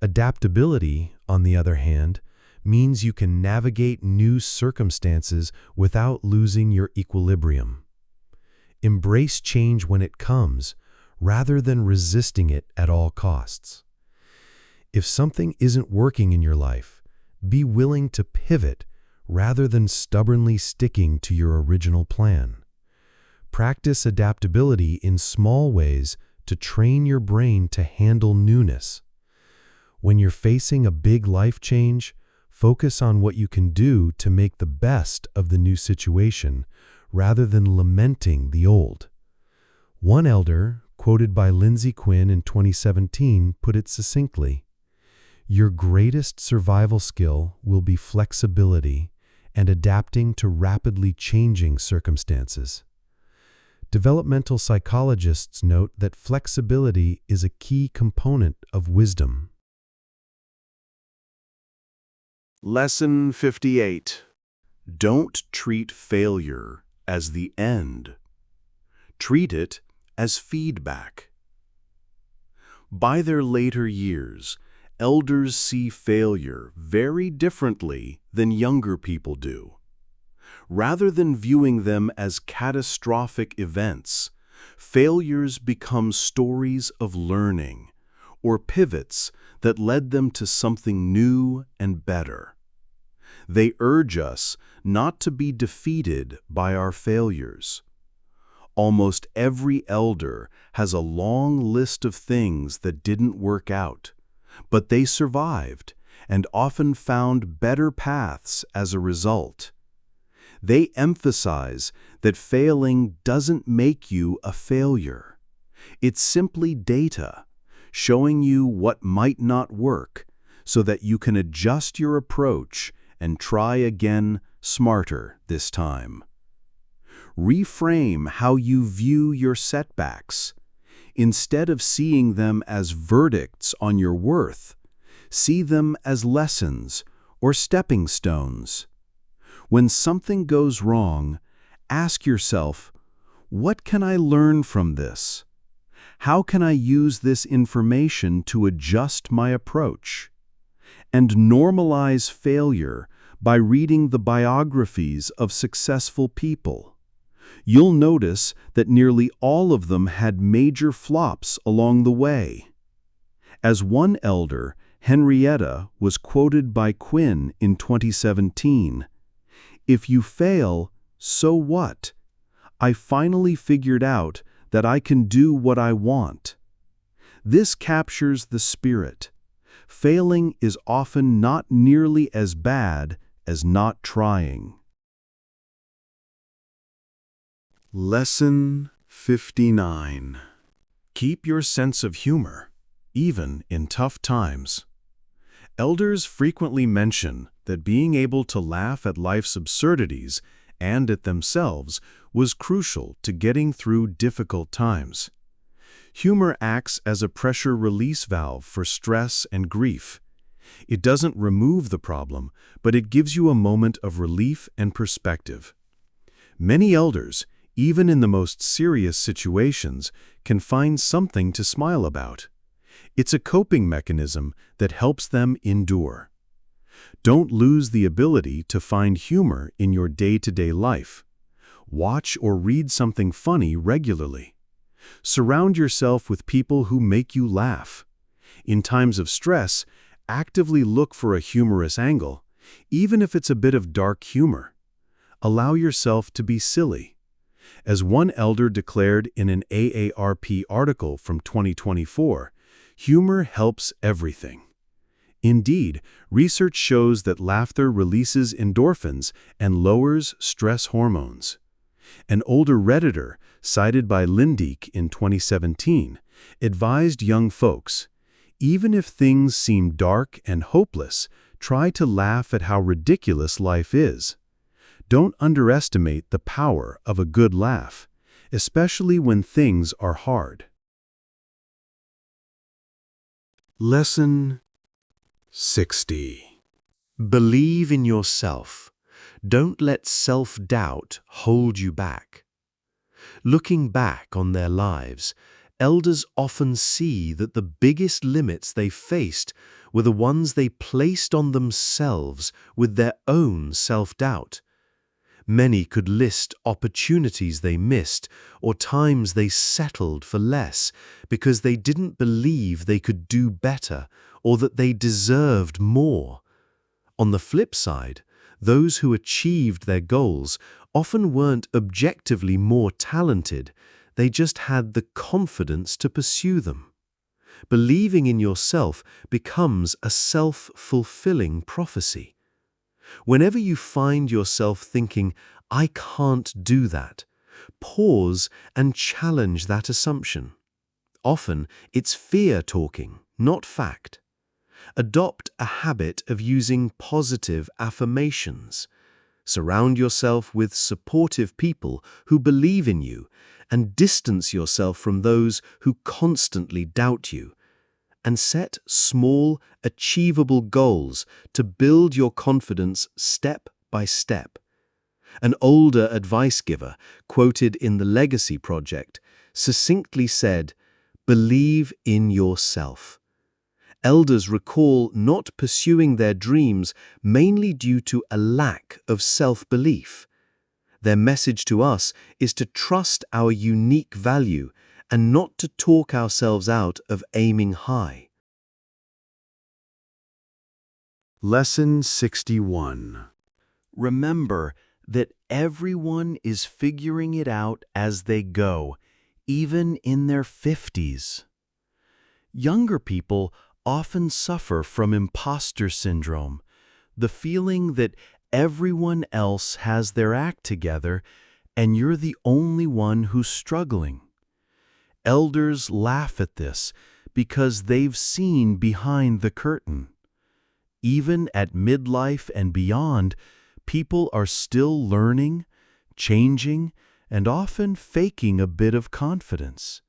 Adaptability, on the other hand, means you can navigate new circumstances without losing your equilibrium. Embrace change when it comes, rather than resisting it at all costs. If something isn't working in your life, be willing to pivot rather than stubbornly sticking to your original plan. Practice adaptability in small ways to train your brain to handle newness. When you're facing a big life change, focus on what you can do to make the best of the new situation rather than lamenting the old. One elder, quoted by Lindsay Quinn in 2017, put it succinctly: "Your greatest survival skill will be flexibility and adapting to rapidly changing circumstances." Developmental psychologists note that flexibility is a key component of wisdom. Lesson 58. Don't treat failure as the end. Treat it as feedback. By their later years, elders see failure very differently than younger people do. Rather than viewing them as catastrophic events, failures become stories of learning or pivots that led them to something new and better. They urge us not to be defeated by our failures. Almost every elder has a long list of things that didn't work out, but they survived and often found better paths as a result. They emphasize that failing doesn't make you a failure. It's simply data, showing you what might not work so that you can adjust your approach and try again smarter this time. Reframe how you view your setbacks. Instead of seeing them as verdicts on your worth, see them as lessons or stepping stones. When something goes wrong, ask yourself, what can I learn from this? How can I use this information to adjust my approach? And normalize failure by reading the biographies of successful people. You'll notice that nearly all of them had major flops along the way. As one elder, Henrietta, was quoted by Quinn in 2017, "If you fail, so what? I finally figured out that I can do what I want." This captures the spirit. Failing is often not nearly as bad as not trying. Lesson 59. Keep your sense of humor, even in tough times. Elders frequently mention that being able to laugh at life's absurdities and at themselves was crucial to getting through difficult times. Humor acts as a pressure release valve for stress and grief. It doesn't remove the problem, but it gives you a moment of relief and perspective. Many elders, even in the most serious situations, can find something to smile about. It's a coping mechanism that helps them endure. Don't lose the ability to find humor in your day-to-day life. Watch or read something funny regularly. Surround yourself with people who make you laugh. In times of stress, actively look for a humorous angle, even if it's a bit of dark humor. Allow yourself to be silly. As one elder declared in an AARP article from 2024, humor helps everything. Indeed, research shows that laughter releases endorphins and lowers stress hormones. An older Redditor, cited by Lindeek in 2017, advised young folks, even if things seem dark and hopeless, try to laugh at how ridiculous life is. Don't underestimate the power of a good laugh, especially when things are hard. Lesson 60. Believe in yourself. Don't let self-doubt hold you back. Looking back on their lives, elders often see that the biggest limits they faced were the ones they placed on themselves with their own self-doubt. Many could list opportunities they missed or times they settled for less because they didn't believe they could do better or that they deserved more. On the flip side, those who achieved their goals often weren't objectively more talented, they just had the confidence to pursue them. Believing in yourself becomes a self-fulfilling prophecy. Whenever you find yourself thinking, "I can't do that," pause and challenge that assumption. Often, it's fear talking, not fact. Adopt a habit of using positive affirmations. Surround yourself with supportive people who believe in you and distance yourself from those who constantly doubt you. And set small, achievable goals to build your confidence step by step. An older advice giver, quoted in the Legacy Project, succinctly said, "Believe in yourself." Elders recall not pursuing their dreams mainly due to a lack of self-belief. Their message to us is to trust our unique value and not to talk ourselves out of aiming high. Lesson 61. Remember that everyone is figuring it out as they go, even in their 50s. Younger people often suffer from imposter syndrome, the feeling that everyone else has their act together and you're the only one who's struggling. Elders laugh at this because they've seen behind the curtain. Even at midlife and beyond, people are still learning, changing, and often faking a bit of confidence.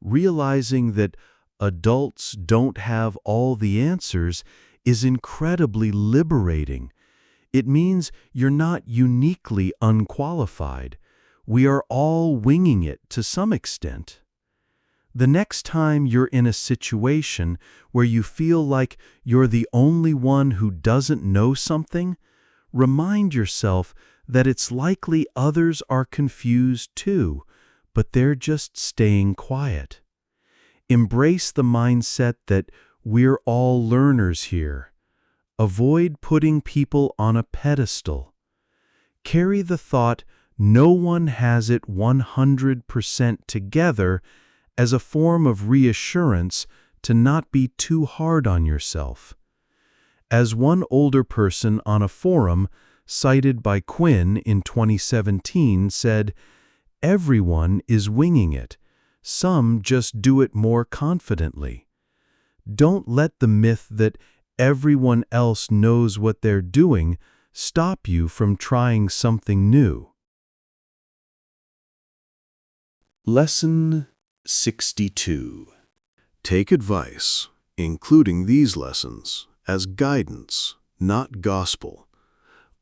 Realizing that adults don't have all the answers is incredibly liberating. It means you're not uniquely unqualified. We are all winging it to some extent. The next time you're in a situation where you feel like you're the only one who doesn't know something, remind yourself that it's likely others are confused too, but they're just staying quiet. Embrace the mindset that we're all learners here. Avoid putting people on a pedestal. Carry the thought no one has it 100% together as a form of reassurance to not be too hard on yourself. As one older person on a forum, cited by Quinn in 2017, said, "Everyone is winging it. Some just do it more confidently." Don't let the myth that everyone else knows what they're doing stop you from trying something new. Lesson 62. Take advice, including these lessons, as guidance, not gospel.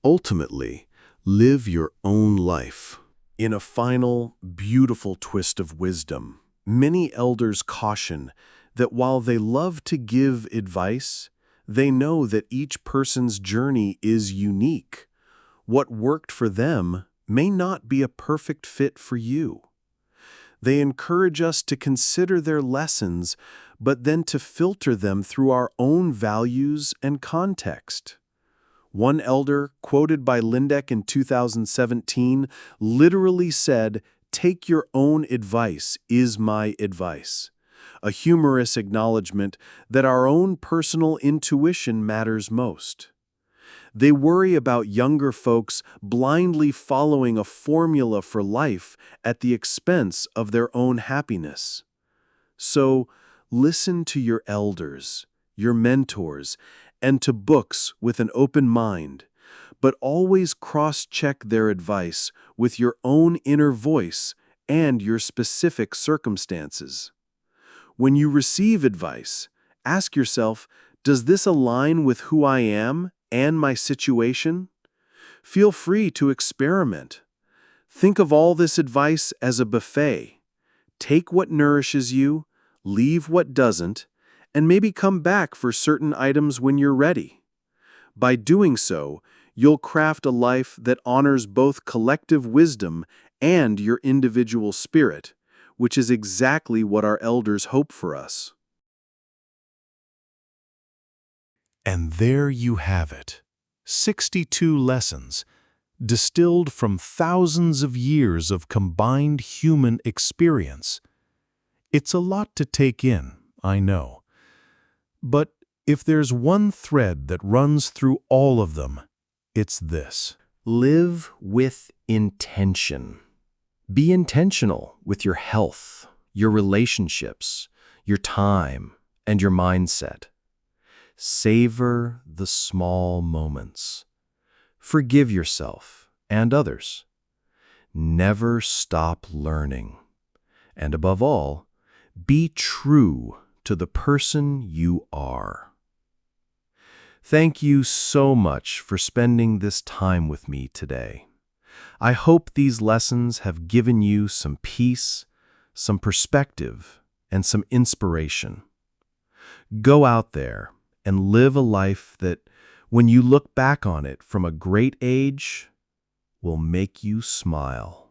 Ultimately, live your own life. In a final, beautiful twist of wisdom, many elders caution that while they love to give advice, they know that each person's journey is unique. What worked for them may not be a perfect fit for you. They encourage us to consider their lessons, but then to filter them through our own values and context. One elder, quoted by Lindeck in 2017, literally said, "Take your own advice is my advice." A humorous acknowledgement that our own personal intuition matters most. They worry about younger folks blindly following a formula for life at the expense of their own happiness. So, listen to your elders, your mentors, and to books with an open mind, but always cross-check their advice with your own inner voice and your specific circumstances. When you receive advice, ask yourself, does this align with who I am and my situation? Feel free to experiment. Think of all this advice as a buffet. Take what nourishes you, leave what doesn't, and maybe come back for certain items when you're ready. By doing so, you'll craft a life that honors both collective wisdom and your individual spirit, which is exactly what our elders hope for us. And there you have it, 62 lessons, distilled from thousands of years of combined human experience. It's a lot to take in, I know. But if there's one thread that runs through all of them, it's this. Live with intention. Be intentional with your health, your relationships, your time, and your mindset. Savor the small moments. Forgive yourself and others. Never stop learning. And above all, be true to the person you are. Thank you so much for spending this time with me today. I hope these lessons have given you some peace, some perspective, and some inspiration. Go out there and live a life that, when you look back on it from a great age, will make you smile.